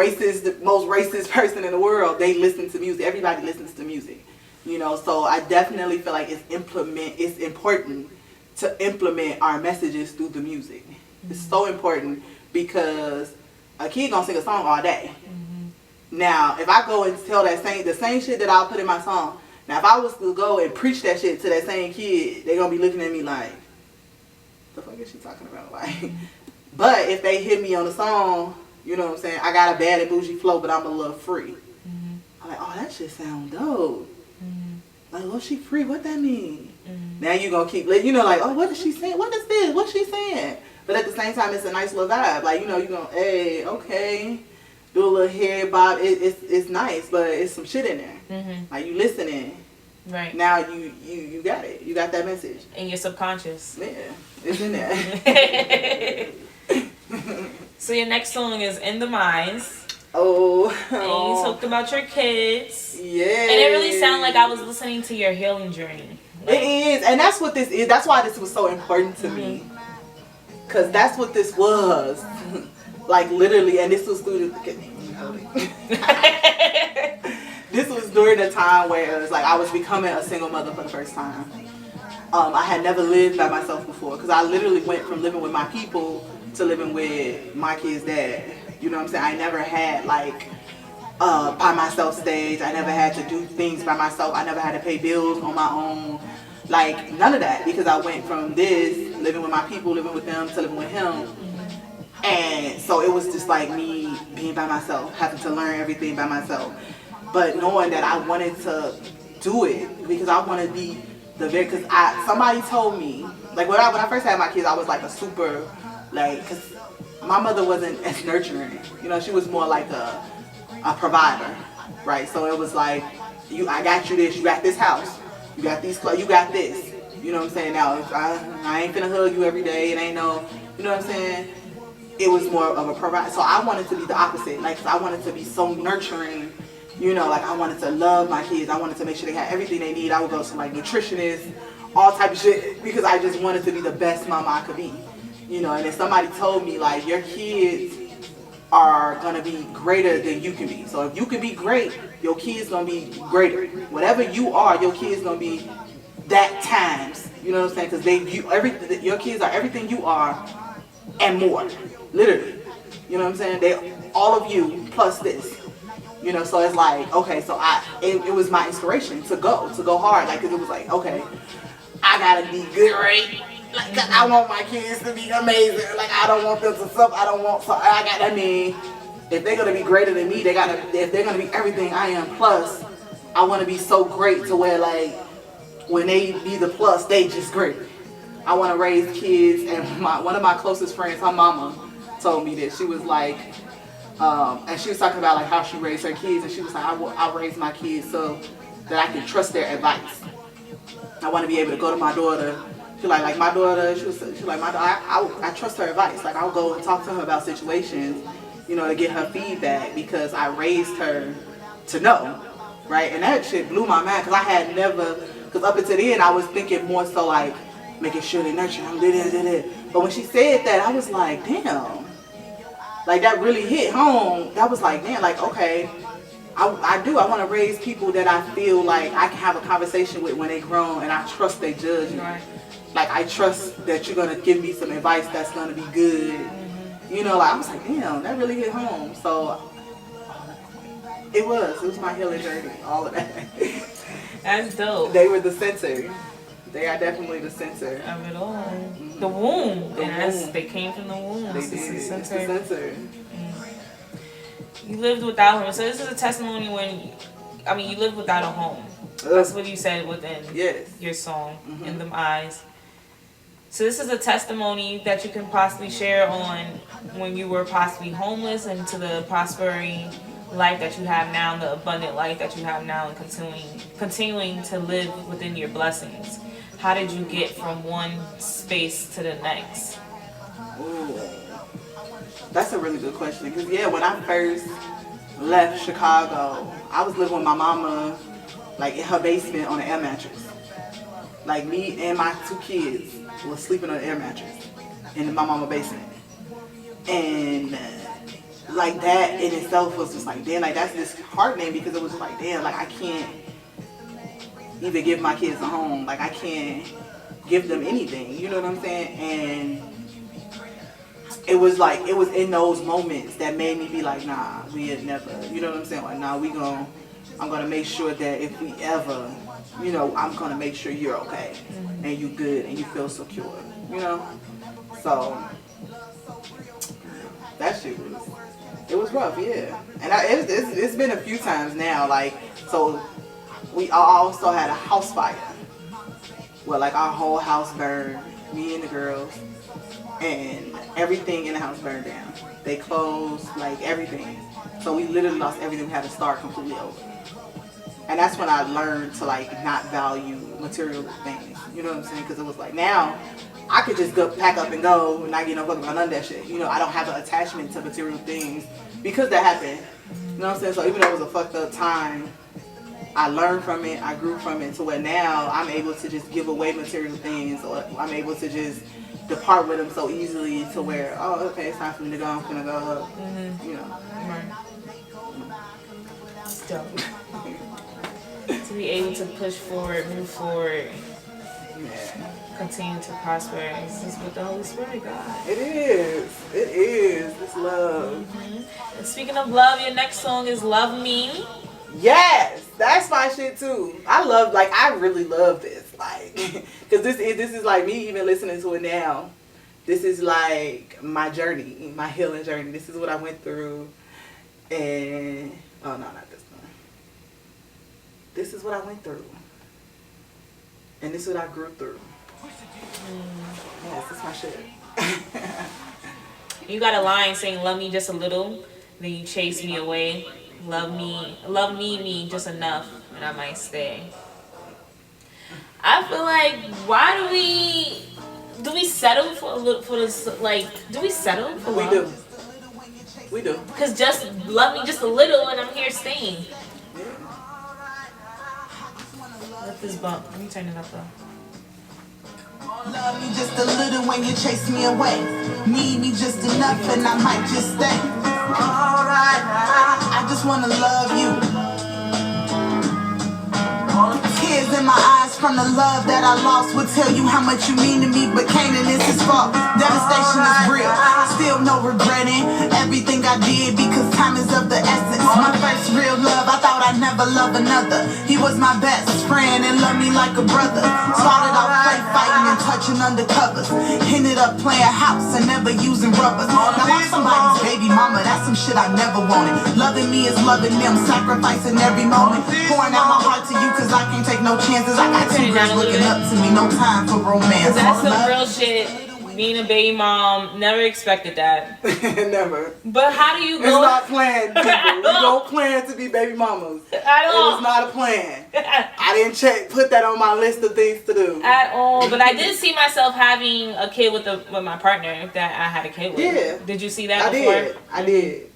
S2: most racist person in the world, they listen to music. Everybody listens to music. You know, so I definitely feel like it's important to implement our messages through the music. Mm-hmm. It's so important because a kid gonna sing a song all day. Mm-hmm. Now, if I go and tell the same shit that I'll put in my song, now if I was to go and preach that shit to that same kid, they're gonna be looking at me like, the fuck is she talking about? Like, but if they hit me on the song, you know what I'm saying? I got a bad and bougie flow, but I'm a little free. Mm-hmm. I'm like, oh, that shit sound dope. Mm-hmm. Like, oh, she free? What that mean? Mm-hmm. Now you gonna keep, you know, like, oh, what is she saying? What is this? What's she saying? But at the same time, it's a nice little vibe. Like, you know, you gonna, hey, okay, do a little hair bob. It's nice, but it's some shit in there. Mm-hmm. Like, you listening.
S1: Right.
S2: Now you got it. You got that message.
S1: In your subconscious.
S2: Yeah, it's in there.
S1: So your next song is In the Minds.
S2: Oh.
S1: And you talked about your kids.
S2: Yeah.
S1: And it really sounded like I was listening to your healing journey.
S2: Like, it is. And that's what this is. That's why this was so important to me. Because that's what this was. Like literally. And this was through this was during the time where it was like I was becoming a single mother for the first time. I had never lived by myself before. Because I literally went from living with my people to living with my kid's dad. You know what I'm saying? I never had like by myself stage. I never had to do things by myself. I never had to pay bills on my own. Like none of that, because I went from this, living with my people, living with them, to living with him. And so it was just like me being by myself, having to learn everything by myself. But knowing that I wanted to do it because I want to be because somebody told me, like when I first had my kids, I was like a super, like, because my mother wasn't as nurturing. You know, she was more like a provider, right? So it was like, I got you this, you got this house, you got these clothes, you got this. You know what I'm saying? Now, I ain't finna hug you every day. It ain't no, you know what I'm saying? It was more of a provider. So I wanted to be the opposite. Like, 'cause I wanted to be so nurturing. You know, like I wanted to love my kids. I wanted to make sure they had everything they need. I would go to like nutritionists, all type of shit, because I just wanted to be the best mama I could be. You know, and if somebody told me like your kids are gonna be greater than you can be. So if you can be great, your kids gonna be greater. Whatever you are, your kids gonna be that times. You know what I'm saying? Because your kids are everything you are and more, literally. You know what I'm saying? All of you plus this. You know, so it's like, okay, so it was my inspiration to go hard. Like, 'cause it was like, okay, I gotta be great. Like, 'cause I want my kids to be amazing. Like, I don't want them to suffer. If they're gonna be greater than me, if they're gonna be everything I am plus, I wanna be so great to where, like, when they be the plus, they just great. I wanna raise kids, and one of my closest friends, her mama, told me that. She was like, and she was talking about like how she raised her kids, and she was like, I raised my kids so that I can trust their advice. I want to be able to go to my daughter, She like my daughter. She like my daughter. I trust her advice. Like I'll go and talk to her about situations, you know, to get her feedback because I raised her to know, right? And that shit blew my mind because I had never. Because up until then, I was thinking more so like making sure they nurture them, But when she said that, I was like, damn. Like that really hit home. That was like, damn, like, okay, I want to raise people that I feel like I can have a conversation with when they grown and I trust they judge me. Right. Like I trust that you're going to give me some advice that's going to be good. Mm-hmm. You know, like I was like, damn, that really hit home. So it was my healing journey, all of that.
S1: That's dope.
S2: They were the center. They are definitely the center
S1: of it all. Mm-hmm. The womb. They came from the womb.
S2: They did. It's the center.
S1: You lived without her. So this is a testimony you lived without a home. That's what you said within your song, In Them Eyes. So this is a testimony that you can possibly share on when you were possibly homeless and to the prosperity life that you have now, the abundant life that you have now, and continuing to live within your blessings. How did you get from one space to the next?
S2: Ooh, that's a really good question. Because when I first left Chicago, I was living with my mama, like in her basement on an air mattress. Like me and my 2 kids was sleeping on an air mattress in my mama's basement, and like that in itself was just like, damn, like that's disheartening because it was just like, damn, like I can't even give my kids a home. Like I can't give them anything. You know what I'm saying? And it was in those moments that made me be like, nah, we had never. You know what I'm saying? Like, nah, I'm gonna make sure that if we ever, you know, I'm gonna make sure you're okay and you good and you feel secure. You know? So that shit was rough, yeah. And it's been a few times now, like, so we also had a house fire where like our whole house burned, me and the girls, and everything in the house burned down. They closed, like everything. So we literally lost everything. We had to start completely over. And that's when I learned to like not value material things. You know what I'm saying? Because it was like now I could just go pack up and go and not get no fuck about none of that shit. You know, I don't have an attachment to material things because that happened. You know what I'm saying? So even though it was a fucked up time, I learned from it, I grew from it to where now I'm able to just give away material things, or I'm able to just depart with them so easily to where, oh, okay, it's time for me to go, I'm gonna go, you know.
S1: It's dope. To be able to push forward, move forward, continue to prosper. This is what the Holy Spirit got.
S2: It is. It's love.
S1: And speaking of love, your next song is Love Me.
S2: Yes, that's my shit too. I really love this, like, cause this is like me even listening to it now. This is like my journey, my healing journey. This is what I went through, and oh no, not this one. This is what I went through, and this is what I grew through. Yes, that's my shit.
S1: You got a line saying, "Love me just a little, then you chase me away. Love me just enough, and I might stay." I feel like, why do we settle for a little, for this, like, do we settle for love?
S2: We do.
S1: Cause just love me just a little, and I'm here staying. Let this bump. Let me turn it up though.
S3: Love me just a little when you chase me away. Need me just enough and I might just stay. Alright, I just wanna love you. Tears in my eyes from the love that I lost would tell you how much you mean to me, but Canaan is his fault. Devastation is real, still no regretting everything I did because time is of the essence. My first real love, I thought I'd never love another. He was my best friend and loved me like a brother. Started off play fighting and touching undercovers. Ended up playing house and never using rubbers. Now I'm somebody's baby mama, that's some shit I never wanted. Loving me is loving them, sacrificing every moment. Pouring out my heart to you cause I can't take no chances. I got two girls looking up to me, no time for romance.
S1: That's some real shit. being a baby mom, never expected that.
S2: Never.
S1: But how do you go?
S2: It's not planned, people. We don't plan to be baby mamas.
S1: At all.
S2: It was not a plan. I didn't put that on my list of things to do.
S1: At all. But I did see myself having a kid with my partner that I had a kid with.
S2: Yeah.
S1: Did you see that before?
S2: I did.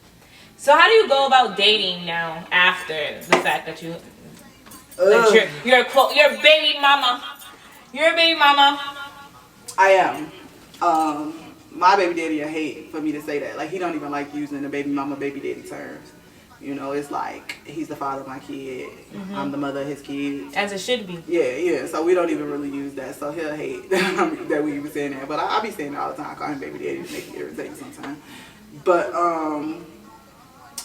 S1: So how do you go about dating now after the fact that you're a baby mama? You're a baby mama.
S2: I am. My baby daddy I hate for me to say that. Like, he don't even like using the baby mama, baby daddy terms. You know, it's like, he's the father of my kid. Mm-hmm. I'm the mother of his kids.
S1: As it should be.
S2: Yeah. So we don't even really use that. So he'll hate that we even saying that. But I be saying it all the time. I call him baby daddy to make it irritating sometimes. But,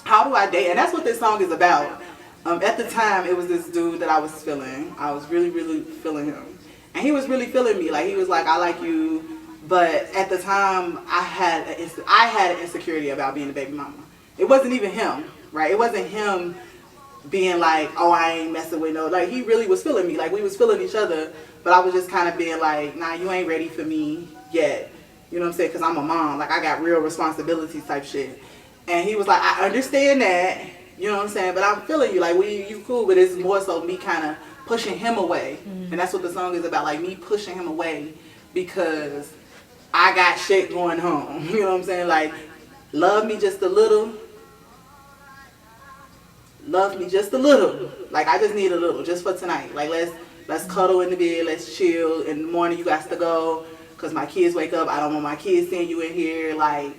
S2: how do I date? And that's what this song is about. At the time, it was this dude that I was feeling. I was really, really feeling him. And he was really feeling me. Like, he was like, I like you. But at the time, I had an insecurity about being a baby mama. It wasn't even him, right? It wasn't him being like, oh, I ain't messing with no. Like, he really was feeling me. Like, we was feeling each other. But I was just kind of being like, nah, you ain't ready for me yet. You know what I'm saying? Because I'm a mom. Like, I got real responsibilities type shit. And he was like, I understand that. You know what I'm saying? But I'm feeling you. Like, you cool. But it's more so me kind of pushing him away. Mm-hmm. And that's what the song is about. Like, me pushing him away because I got shit going home. You know what I'm saying? Like, love me just a little. Love me just a little. Like, I just need a little just for tonight. Like, let's cuddle in the bed. Let's chill. In the morning, you got to go. Because my kids wake up. I don't want my kids seeing you in here. Like,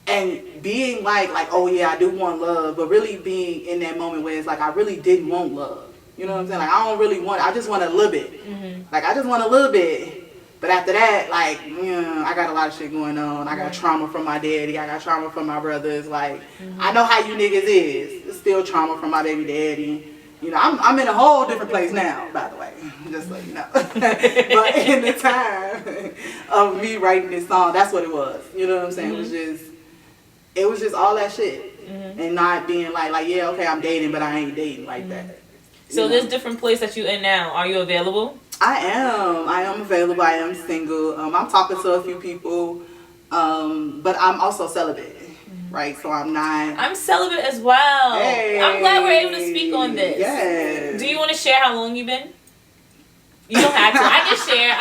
S2: and being like, oh yeah, I do want love. But really being in that moment where it's like, I really didn't want love. You know what I'm saying? Like, I don't really want it. I just want a little bit. Mm-hmm. Like, I just want a little bit. But after that, like, I got a lot of shit going on. I got trauma from my daddy. I got trauma from my brothers. Like, I know how you niggas is. It's still trauma from my baby daddy. You know, I'm in a whole different place now, by the way. Just so you know. But in the time of me writing this song, that's what it was. You know what I'm saying? Mm-hmm. It was just all that shit. Mm-hmm. And not being like, yeah, okay, I'm dating, but I ain't dating like that.
S1: So this different place that you in now, are you available?
S2: I am available. I am single. I'm talking to a few people, but I'm also celibate, right? So I'm celibate
S1: as well.
S2: Hey.
S1: I'm glad we're able to speak on this.
S2: Yes.
S1: Do you want to share how long you've been? You don't have to. I can share.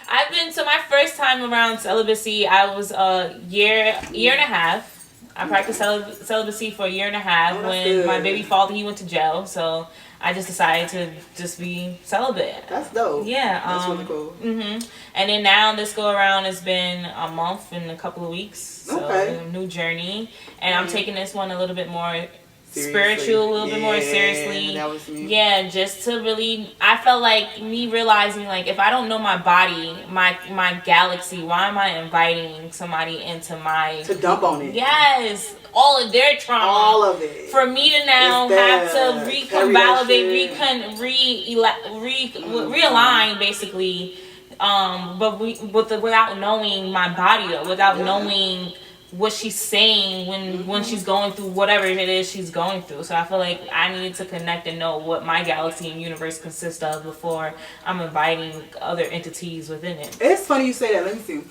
S1: I've been, so my first time around celibacy, I was a year and a half. I practiced celibacy for a year and a half when my baby father, he went to jail. So I just decided to just be celibate.
S2: That's dope.
S1: Yeah.
S2: That's really cool.
S1: Mm-hmm. And then now this go around, it's been a month and a couple of weeks. So a new journey. And I'm taking this one a little bit more spiritual, a little bit more seriously.
S2: That was me.
S1: Yeah, just to really, I felt like me realizing, like, if I don't know my body, my galaxy, why am I inviting somebody into
S2: to dump on it?
S1: Yes, all of their trauma,
S2: all of it,
S1: for me to now have to realign basically, but without knowing my body, without knowing what she's saying when she's going through whatever it is she's going through. So I feel like I needed to connect and know what my galaxy and universe consists of before I'm inviting other entities within it.
S2: It's funny you say that. Let me see.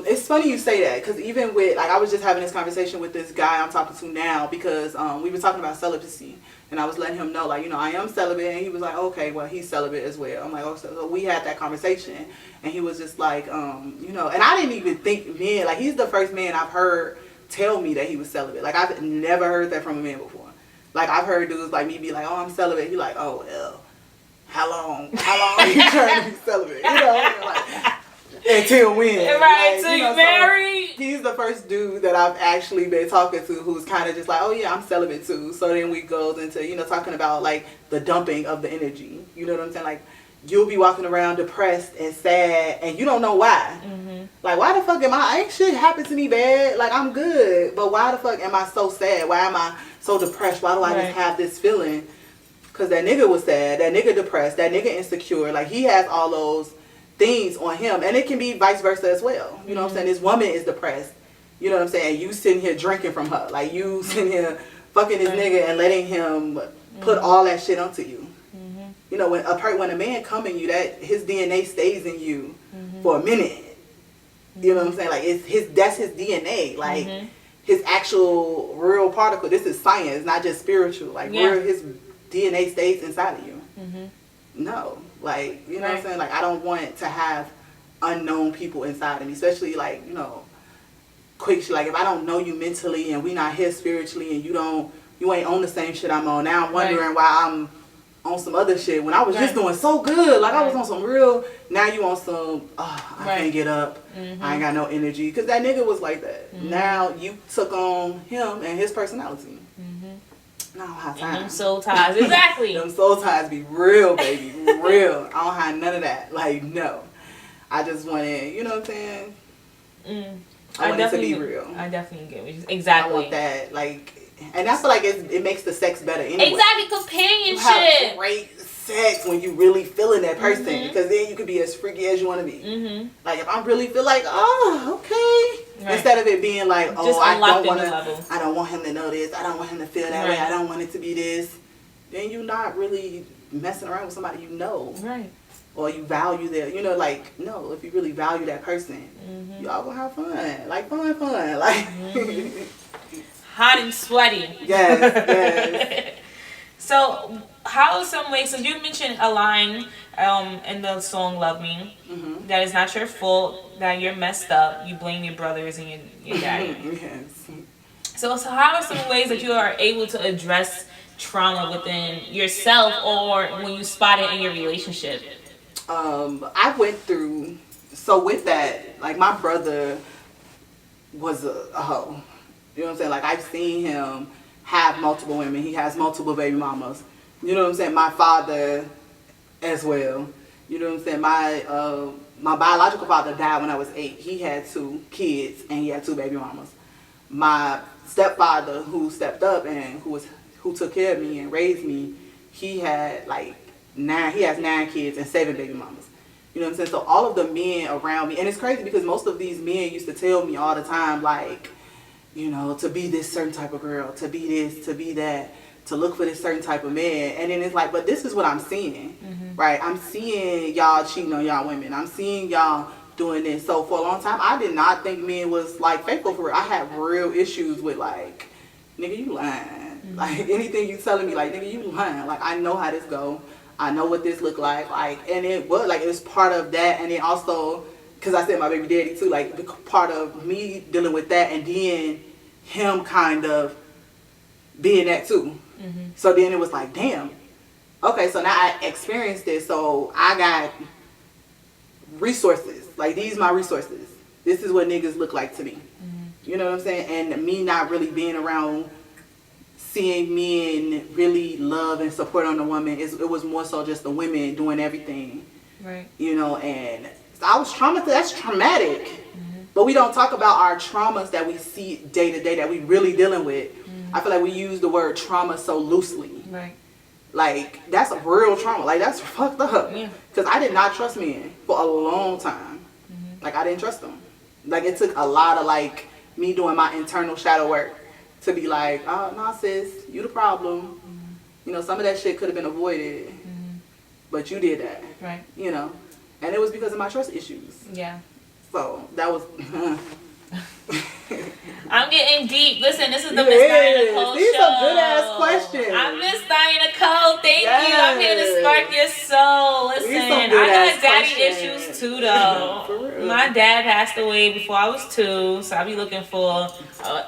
S2: It's funny you say that, because even with, like, I was just having this conversation with this guy I'm talking to now, because we were talking about celibacy, and I was letting him know, like, you know, I am celibate, and he was like, okay, well, he's celibate as well. I'm like, oh, so we had that conversation, and he was just like, you know, and I didn't even think, man, like, he's the first man I've heard tell me that he was celibate. Like, I've never heard that from a man before. Like, I've heard dudes like me be like, oh, I'm celibate. He like, oh, well, how long are you trying to be celibate? You know, like, until when?
S1: Right,
S2: like,
S1: till you married.
S2: So he's the first dude that I've actually been talking to who's kind of just like, oh yeah, I'm celibate too. So then we goes into, you know, talking about like the dumping of the energy. You know what I'm saying? Like, you'll be walking around depressed and sad and you don't know why. Mm-hmm. Like, why the fuck ain't shit happened to me bad? Like, I'm good. But why the fuck am I so sad? Why am I so depressed? Why do I just have this feeling? Because that nigga was sad. That nigga depressed. That nigga insecure. Like, he has all those things on him, and it can be vice versa as well. You know what I'm saying? This woman is depressed. You know what I'm saying? You sitting here drinking from her, like you sitting here fucking this nigga and letting him put all that shit onto you. You know, when a man come in you, that his DNA stays in you for a minute. You know what I'm saying? Like that's his DNA. Like his actual real particle. This is science, not just spiritual. Like where his DNA stays inside of you. No, like you know what I'm saying. Like I don't want to have unknown people inside of me, especially like quick shit. Like if I don't know you mentally and we not here spiritually and you ain't on the same shit I'm on. Now I'm wondering why I'm on some other shit when I was just doing so good. Like I was on some real. Now you on some. Oh, I can't get up. I ain't got no energy because that nigga was like that. Now you took on him and his personality. I don't have time.
S1: Them soul ties, exactly.
S2: Them soul ties be real, baby, real. I don't have none of that. Like no, I just want it. You know what I'm saying? I want it to be real.
S1: I definitely get what you exactly.
S2: I want that, like. And I feel like it makes the sex better anyway.
S1: Exactly, companionship.
S2: You have great sex when you really feeling that person because then you could be as freaky as you want to be. Like if I really feel like, oh, okay, instead of it being like, oh,
S1: just
S2: I don't want him to know this, I don't want him to feel that way, I don't want it to be this. Then you're not really messing around with somebody you know,
S1: right?
S2: Or you value their, like no, if you really value that person, y'all gonna have fun, like fun, like.
S1: Hot and sweaty.
S2: Yes.
S1: So, how are some ways? So you mentioned a line in the song "Love Me" that is not your fault, that you're messed up. You blame your brothers and your daddy.
S2: Yes.
S1: So how are some ways that you are able to address trauma within yourself or when you spot it in your relationship?
S2: I went through. So with that, like my brother was a hoe. You know what I'm saying? Like, I've seen him have multiple women. He has multiple baby mamas. You know what I'm saying? My father as well. You know what I'm saying? My biological father died when I was 8. He had 2 kids, and he had 2 baby mamas. My stepfather, who stepped up and who took care of me and raised me, he had, like, 9 kids and 7 baby mamas. You know what I'm saying? So all of the men around me, and it's crazy because most of these men used to tell me all the time, like, to be this certain type of girl, to be this, to be that, to look for this certain type of man. And then it's like, but this is what I'm seeing, right? I'm seeing y'all cheating on y'all women. I'm seeing y'all doing this. So for a long time, I did not think men was, like, faithful for real. I had real issues with, like, nigga, you lying. Like, anything you telling me, like, nigga, you lying. Like, I know how this go. I know what this look like. Like, and it was part of that. And then also, because I said my baby daddy too, like part of me dealing with that and then him kind of being that too. So then it was like, damn, okay, so now I experienced this, so I got resources. Like, these my resources. This is what niggas look like to me. You know what I'm saying? And me not really being around seeing men really love and support on the woman, it was more so just the women doing everything. Right. And so I was traumatized. That's traumatic. But we don't talk about our traumas that we see day to day that we really dealing with. I feel like we use the word trauma so loosely. Right. Like, that's a real trauma. Like, that's fucked up. Yeah. Because I did not trust men for a long time. Like, I didn't trust them. Like, it took a lot of, like, me doing my internal shadow work to be like, oh, no, sis, you the problem. Some of that shit could have been avoided. But you did that. Right. And it was because of my trust issues. Yeah. So that was.
S1: I'm getting deep. Listen, this is the Ms.NiyaNicole
S2: These
S1: show.
S2: These are good ass questions.
S1: I'm Ms.NiyaNicole. Thank you. I'm here to spark your soul. Listen, I got daddy issues too, though. For real. My dad passed away before I was 2, so I be looking for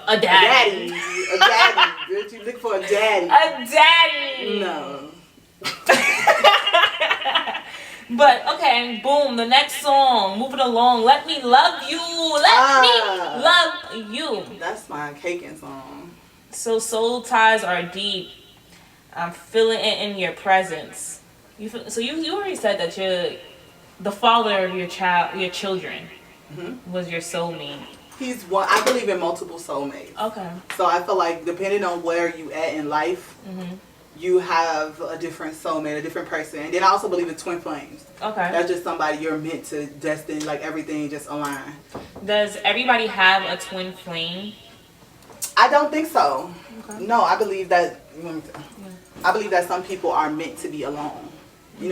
S1: a daddy.
S2: A daddy. Bitch, you look for a daddy.
S1: A daddy.
S2: No.
S1: But, okay, boom, the next song, moving along, Let Me Love You, Let Me Love You.
S2: That's my caking song.
S1: So soul ties are deep. I'm feeling it in your presence. You already said that you're the father of your children was your soulmate.
S2: He's one. I believe in multiple soulmates. Okay. So I feel like depending on where you at in life, you have a different soulmate, a different person. And then I also believe in twin flames. Okay. That's just somebody you're meant to destine, like everything just align.
S1: Does everybody have a twin flame?
S2: I don't think so. Okay. No, I believe that some people are meant to be alone.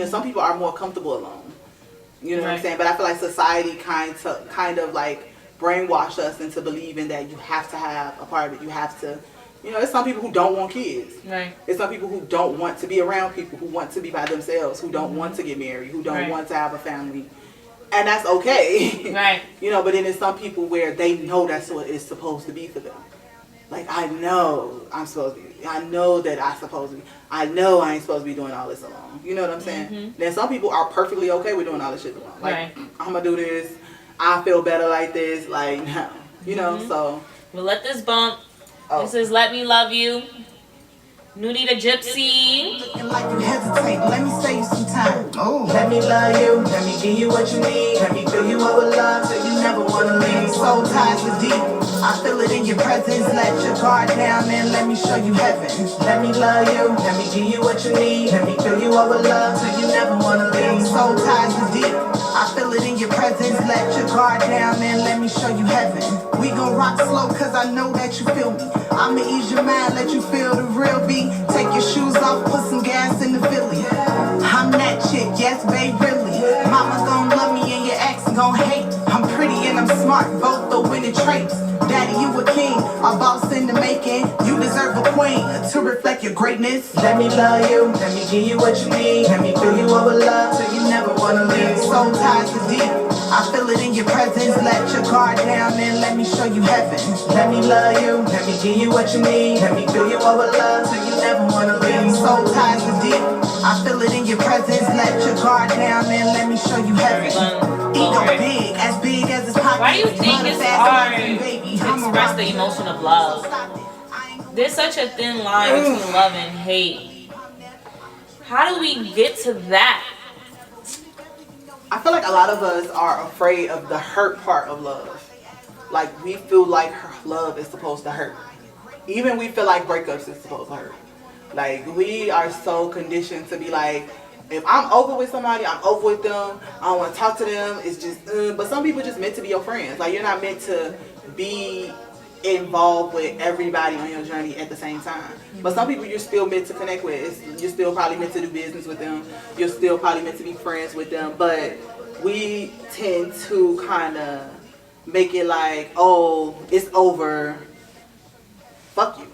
S2: Some people are more comfortable alone. You know what I'm saying? But I feel like society kind of like brainwash us into believing that you have to have a partner. You have to, you know, there's some people who don't want kids.
S1: Right.
S2: There's some people who don't want to be around people, who want to be by themselves, who don't want to get married, who don't want to have a family. And that's okay.
S1: Right.
S2: You know, but then there's some people where they know that's what it's supposed to be for them. Like, I know I'm supposed to be. I know that I'm supposed to be. I know I ain't supposed to be doing all this alone. You know what I'm saying? Then some people are perfectly okay with doing all this shit alone. Like, I'm going to do this. I feel better like this. Like, no. You know, so.
S1: We'll let this bump. This is Let Me Love You. Nuny the Gypsy.
S3: Looking like you hesitate, let me save you some time. Oh, let me love you, let me give you what you need. Let me fill you up with love so you never wanna leave. Soul ties are deep, I feel it in your presence. Let your guard down and let me show you heaven. Let me love you, let me give you what you need. Let me fill you up with love so you never wanna leave. Soul ties are deep, I feel it in your presence. Let your guard down and let me show you heaven. We gon' rock slow cause I know that you feel me. I'ma ease your mind, let you feel the real beat. Take your shoes off, put some gas in the Philly. I'm that chick, yes babe, really. Mama gon' love me and your ex gon' hate. I'm pretty and I'm smart, both the winning traits. Daddy, you a king, a boss in the making. You deserve a queen to reflect your greatness. Let me love you, let me give you what you need. Let me fill you up with love so you never wanna leave. Soul ties are deep, I feel it in your presence. Let your guard down and let me show you heaven. Let me love you, let me give you what you need. Let me fill you up with love so you never wanna leave. Soul ties are deep, I feel it in your presence. Let your guard down and let me show you heaven. Ego big as his pocket.
S1: Why do you think it's hard to express the emotion of love? There's such a thin line between love and hate. How do we get to that?
S2: I feel like a lot of us are afraid of the hurt part of love. Like, we feel like love is supposed to hurt. Even we feel like breakups is supposed to hurt. Like, we are so conditioned to be like, if I'm over with somebody, I'm over with them. I don't want to talk to them. It's just, but some people just meant to be your friends. Like, you're not meant to be involved with everybody on your journey at the same time. But some people you're still meant to connect with. You're still probably meant to do business with them. You're still probably meant to be friends with them. But we tend to kind of make it like, oh, it's over. Fuck you.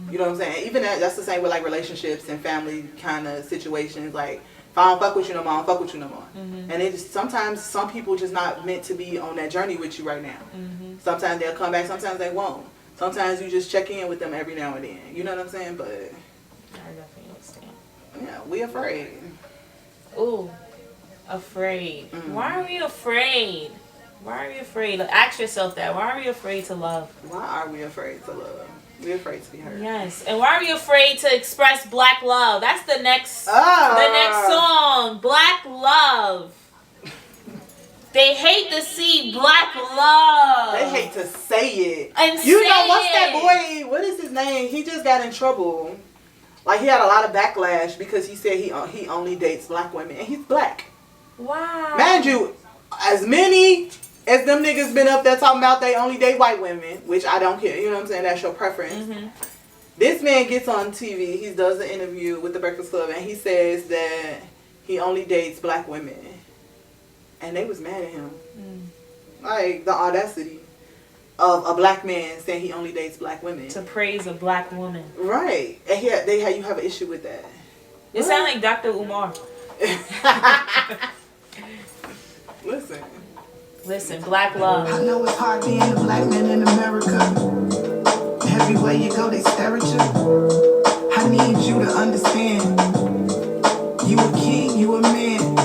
S2: You know what I'm saying? Even that's the same with like relationships and family kind of situations. Like, if I don't fuck with you no more, I don't fuck with you no more. And it just, sometimes some people just not meant to be on that journey with you right now. Sometimes they'll come back, sometimes they won't. Sometimes you just check in with them every now and then. You know what I'm saying? But
S1: I definitely understand.
S2: yeah, we afraid.
S1: Ooh, afraid. Why are we afraid? Why are we afraid? Like, ask yourself that. Why are we afraid to love?
S2: Why are we afraid to love? We're afraid to be hurt.
S1: Yes. And why are we afraid to express black love? That's the next song. Black love. They hate to see black love.
S2: They hate to say it.
S1: And
S2: you
S1: say
S2: know, what's
S1: it.
S2: that boy? What is his name? He just got in trouble. Like, he had a lot of backlash because he said he only dates black women. And he's black.
S1: Wow.
S2: Mind you, as many as them niggas been up there talking about they only date white women, which I don't care. You know what I'm saying? That's your preference. This man gets on TV. He does an interview with the Breakfast Club. And he says that he only dates black women. And they was mad at him. Like, the audacity of a black man saying he only dates black women.
S1: To praise a black woman.
S2: Right. And you have an issue with that.
S1: It sounds like Dr. Umar. Listen, black love.
S3: I know it's hard being a black man in America. Everywhere you go, they stare at you. I need you to understand. You a king, you a man.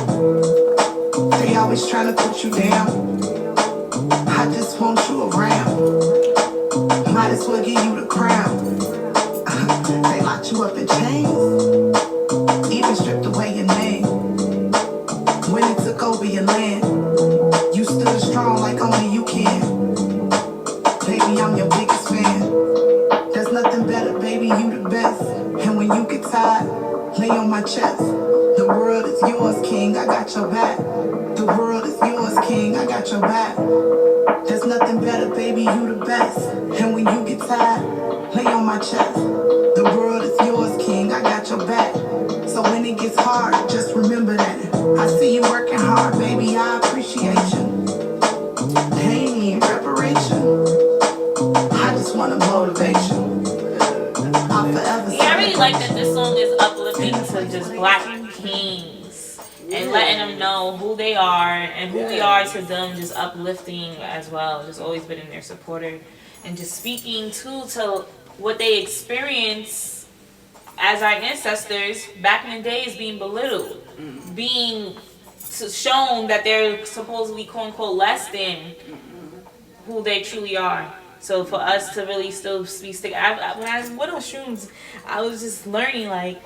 S3: They always trying to put you down. I just want you around. Might as well give you the crown. They locked you up in chains. Even stripped away your name. When they took over your land, you stood strong like only you can. Baby, I'm your biggest fan. There's nothing better, baby, you the best. And when you get tired, lay on my chest. The world is yours, king, I got your back. The world is yours, king, I got your back. There's nothing better, baby, you the best. And when you get tired, lay on my chest. The world is yours, king, I got your back. So when it gets hard, just remember that. I see you working hard, baby, I
S1: like that this song is uplifting to just black kings and letting them know who they are and who we are to them, just uplifting as well. Just always been in their supporter and just speaking too to what they experience as our ancestors back in the days, being belittled, being shown that they're supposedly quote unquote less than who they truly are. So for us to really still be stick, when I was with those shrooms, I was just learning like,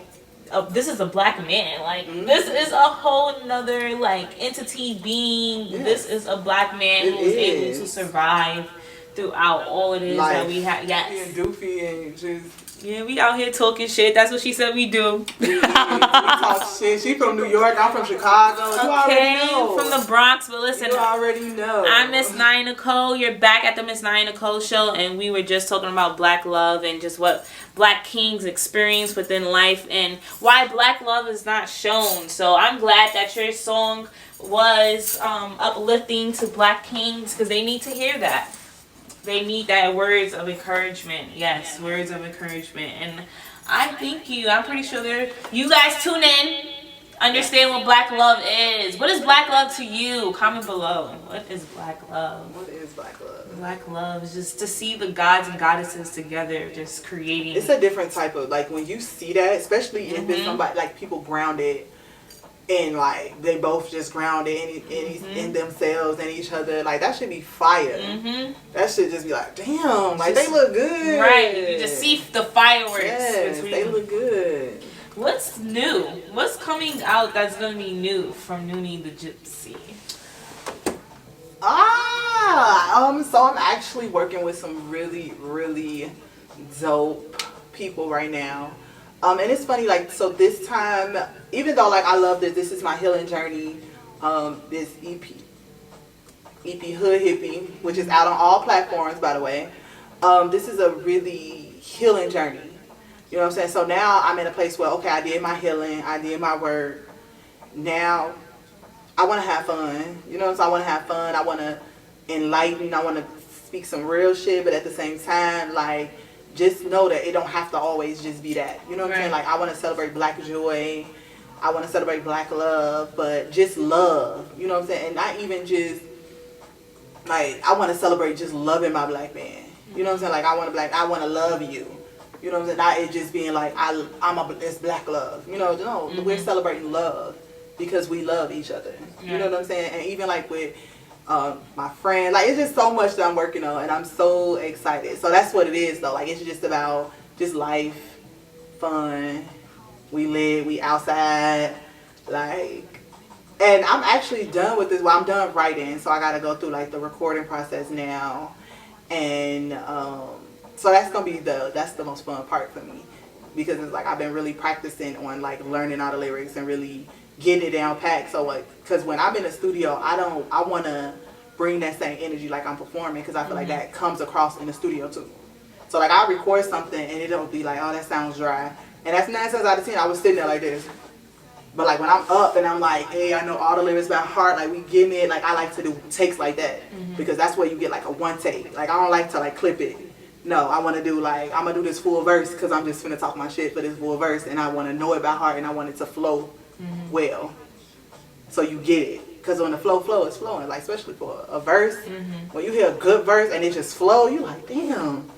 S1: this is a black man. Like this is a whole nother like entity being. This is a black man who was able to survive throughout all it is that we have. Yes.
S2: And doofy and just.
S1: Yeah, we out here talking shit. That's what she said we do.
S2: We talk shit. She from New York. I'm from Chicago. You already know.
S1: From the Bronx. But listen,
S2: you already know.
S1: I'm Ms.NiyaNicole. You're back at the Ms.NiyaNicole show, and we were just talking about black love and just what black kings experience within life and why black love is not shown. So I'm glad that your song was uplifting to black kings, because they need to hear that. They need that words of encouragement. Yes, words of encouragement. And I thank you. I'm pretty sure you guys tune in, understand what black love is. What is black love to you? Comment below. What is black love?
S2: What is black love?
S1: Black love is just to see the gods and goddesses together, just creating.
S2: It's a different type of, like, when you see that, especially if it's somebody, like, people grounded and like they both just grounded in themselves and each other, like that should be fire. That should just be like, damn, like they look good.
S1: Right, you just see the fireworks.
S2: Yes, they look good.
S1: What's new? What's coming out that's gonna be new from Nuny the Gypsy?
S2: So I'm actually working with some really, really dope people right now. And it's funny, like, so this time, even though, like, I love this is my healing journey, this EP Hood Hippie, which is out on all platforms, by the way. This is a really healing journey. You know what I'm saying? So now I'm in a place where, okay, I did my healing, I did my work. Now I want to have fun. You know what I'm saying? I want to have fun. I want to enlighten. I want to speak some real shit, but at the same time, like, just know that it don't have to always just be that. You know what I'm saying? Like, I want to celebrate black joy. I want to celebrate black love, but just love. You know what I'm saying? And not even just, like, I want to celebrate just loving my black man. You know what I'm saying? Like, I want to love you. You know what I'm saying? Not it just being like, it's black love. You know, no, we're celebrating love because we love each other. You know what I'm saying? And even like with my friend, like, it's just so much that I'm working on, and I'm so excited. So that's what it is, though. Like, it's just about just life, fun. We live, we outside, like, and I'm actually done with this. Well, I'm done writing, so I gotta go through like the recording process now, and so that's gonna be that's the most fun part for me, because it's like I've been really practicing on like learning all the lyrics and really getting it down packed. So like, because when I'm in the studio, I want to bring that same energy like I'm performing, because I feel like that comes across in the studio too. So like, I record something and it'll be like, oh, that sounds dry, and that's 9 times out of 10 I was sitting there like this. But like when I'm up and I'm like, hey, I know all the lyrics by heart, like we getting it, like I like to do takes like that, because that's where you get like a one take. Like I don't like to like clip it. No, I want to do like, I'm gonna do this full verse because I'm just finna talk my shit for this full verse, and I want to know it by heart, and I want it to flow well, so you get it. Because when the flow is flowing, like especially for a verse, when you hear a good verse and it just flow, you like, damn.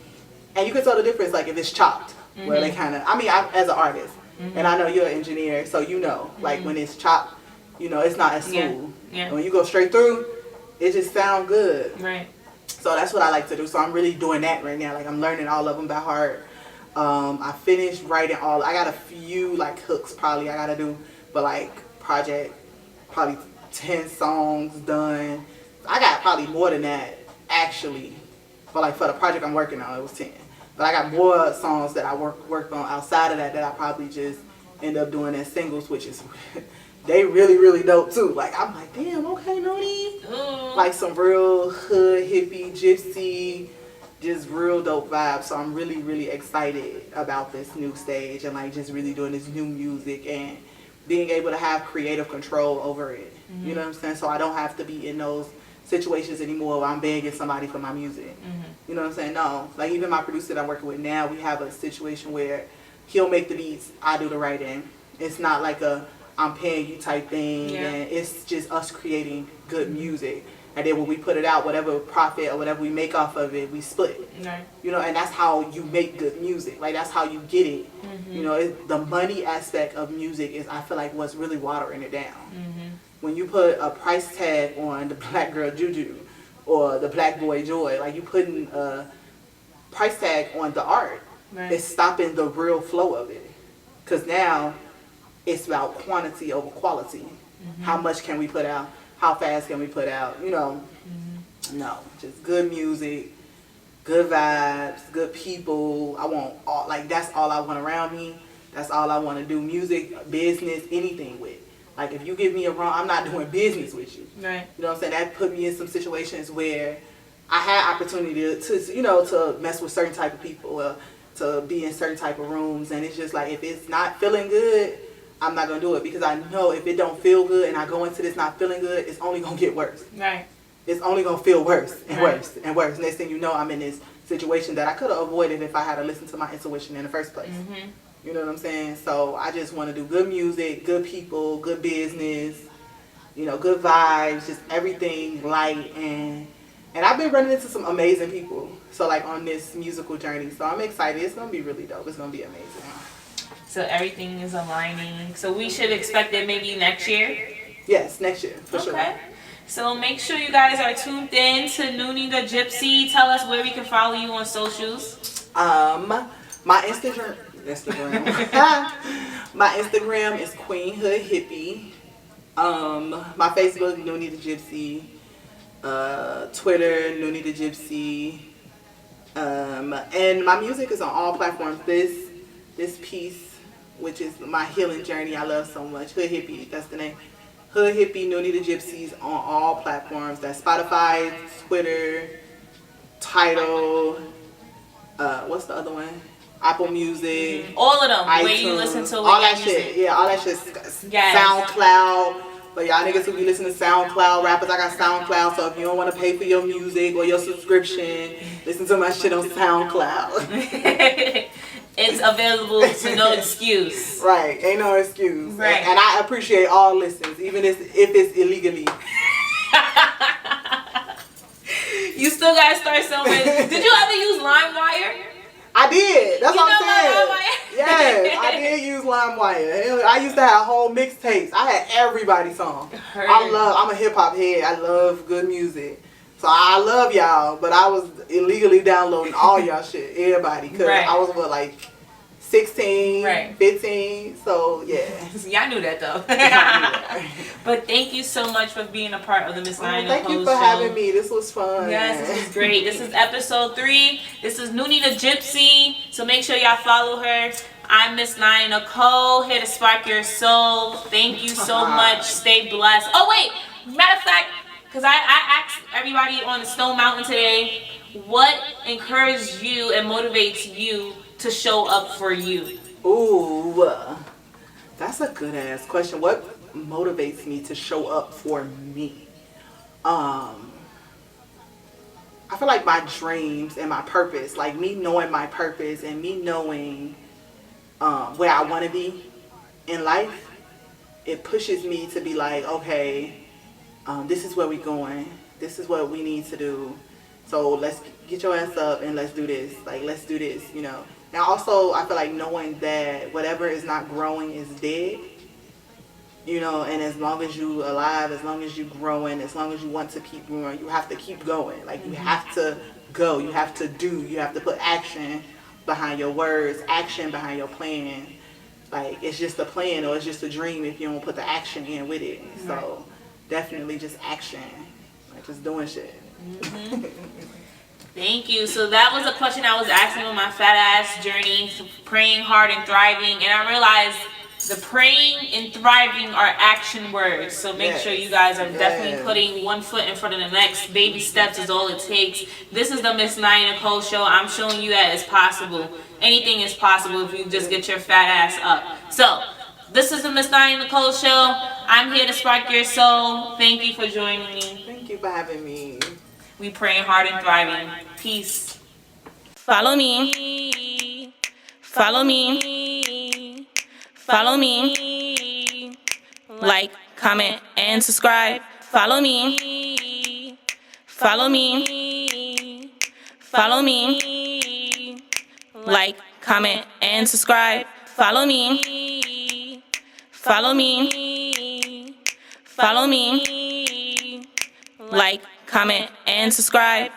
S2: And you can tell the difference, like if it's chopped, where they kind of, I mean, as an artist, and I know you're an engineer, so you know, like when it's chopped, you know, it's not as smooth. And when you go straight through, it just sound good. Right. So that's what I like to do. So I'm really doing that right now. Like I'm learning all of them by heart. I finished writing all. I got a few like hooks probably I gotta do, but like project, probably 10 songs done. I got probably more than that actually, but like for the project I'm working on, it was 10. But I got more songs that I worked on outside of that I probably just end up doing as singles, which is they really, really dope too. Like I'm like, damn, okay, Nuny. Like some real hood, hippie, gypsy, just real dope vibes. So I'm really, really excited about this new stage and like just really doing this new music and being able to have creative control over it. You know what I'm saying? So I don't have to be in those situations anymore where I'm begging somebody for my music. You know what I'm saying? No. Like even my producer that I'm working with now, we have a situation where he'll make the beats, I do the writing. It's not like a I'm paying you type thing, and it's just us creating good music. And then when we put it out, whatever profit or whatever we make off of it, we split.
S1: Right.
S2: You know, and that's how you make good music. Like, that's how you get it. You know, the money aspect of music is, I feel like, what's really watering it down. When you put a price tag on the Black Girl Juju or the Black Boy Joy, like, you putting a price tag on the art, it's stopping the real flow of it. Because now it's about quantity over quality. How much can we put out? How fast can we put out? You know, no, just good music, good vibes, good people. I want all, like, that's all I want around me. That's all I want to do. Music, business, anything with. Like, if you give me a wrong, I'm not doing business with you.
S1: Right.
S2: You know what I'm saying? That put me in some situations where I had opportunity to you know, to mess with certain type of people or to be in certain type of rooms. And it's just like, if it's not feeling good, I'm not going to do it, because I know if it don't feel good and I go into this not feeling good, it's only going to get worse.
S1: Right.
S2: It's only going to feel worse and worse and worse. Next thing you know, I'm in this situation that I could have avoided if I had to listen to my intuition in the first place. You know what I'm saying? So I just want to do good music, good people, good business, you know, good vibes, just everything light. And I've been running into some amazing people, so, like, on this musical journey. So I'm excited. It's going to be really dope. It's going to be amazing.
S1: So everything is aligning. So we should expect it maybe next year?
S2: Yes, next year, for sure.
S1: Okay. So make sure you guys are tuned in to Nuny the Gypsy. Tell us where we can follow you on socials.
S2: My Instagram. My Instagram is Queen Hood Hippie. My Facebook, Nuny the Gypsy. Twitter, Nuny the Gypsy. And my music is on all platforms. This piece, which is my healing journey, I love so much. Hood Hippie, that's the name. Hood Hippie, Nuny the Gypsies on all platforms. That's Spotify, Twitter, Tidal, what's the other one? Apple Music.
S1: All of them,
S2: iTunes,
S1: where you listen to
S2: all that shit. Yeah, all that shit. SoundCloud. But y'all niggas who be listening to SoundCloud rappers, I got SoundCloud. So if you don't want to pay for your music or your subscription, listen to my shit on SoundCloud.
S1: It's available to no excuse.
S2: Right, ain't no excuse.
S1: Right.
S2: And I appreciate all listens, even if it's illegally.
S1: You still gotta start somewhere. Did you ever use LimeWire?
S2: I did. That's what I'm saying.
S1: LimeWire?
S2: Yes, I did use LimeWire. I used to have whole mixtapes. I had everybody's song. I'm a hip hop head. I love good music. So I love y'all, but I was illegally downloading all y'all shit, everybody, because I was, what, like 16, 15, so yeah.
S1: Yeah, I knew that though. But thank you so much for being a part of the Ms.NiyaNicole show.
S2: Thank you for having me. This was fun.
S1: Yes, this was great. This is episode 3. This is Nuny the Gypsy, so make sure y'all follow her. I'm Ms.NiyaNicole, here to spark your soul. Thank you so much. Stay blessed. Oh wait, matter of fact, because I asked everybody on the Stone Mountain today, what encouraged you and motivates you to show up for you?
S2: Ooh, that's a good ass question. What motivates me to show up for me? I feel like my dreams and my purpose, like me knowing my purpose and me knowing where I want to be in life, it pushes me to be like, okay, this is where we're going. This is what we need to do. So let's get your ass up and let's do this. Like, let's do this, you know. Now also, I feel like knowing that whatever is not growing is dead. You know, and as long as you alive, as long as you growing, as long as you want to keep growing, you have to keep going. Like, you have to go. You have to do. You have to put action behind your words, action behind your plan. Like, it's just a plan or it's just a dream if you don't put the action in with it. So definitely just action, like just doing shit.
S1: Thank you. So that was a question I was asking on my fat ass journey to praying hard and thriving, and I realized the praying and thriving are action words. So make sure you guys are definitely putting one foot in front of the next. Baby steps is all it takes. This is the Ms.NiyaNicole show. I'm showing you that it's possible. Anything is possible if you just get your fat ass up. So this is the Ms.NiyaNicole show. I'm here to spark your soul. Thank you for joining me.
S2: Thank you for having me.
S1: We praying hard and thriving. Peace. Follow me. Follow me. Follow me. Like, comment, and subscribe. Follow me. Follow me. Follow me. Like, comment, and subscribe. Follow me. Follow me. Follow me. Like, comment, and subscribe.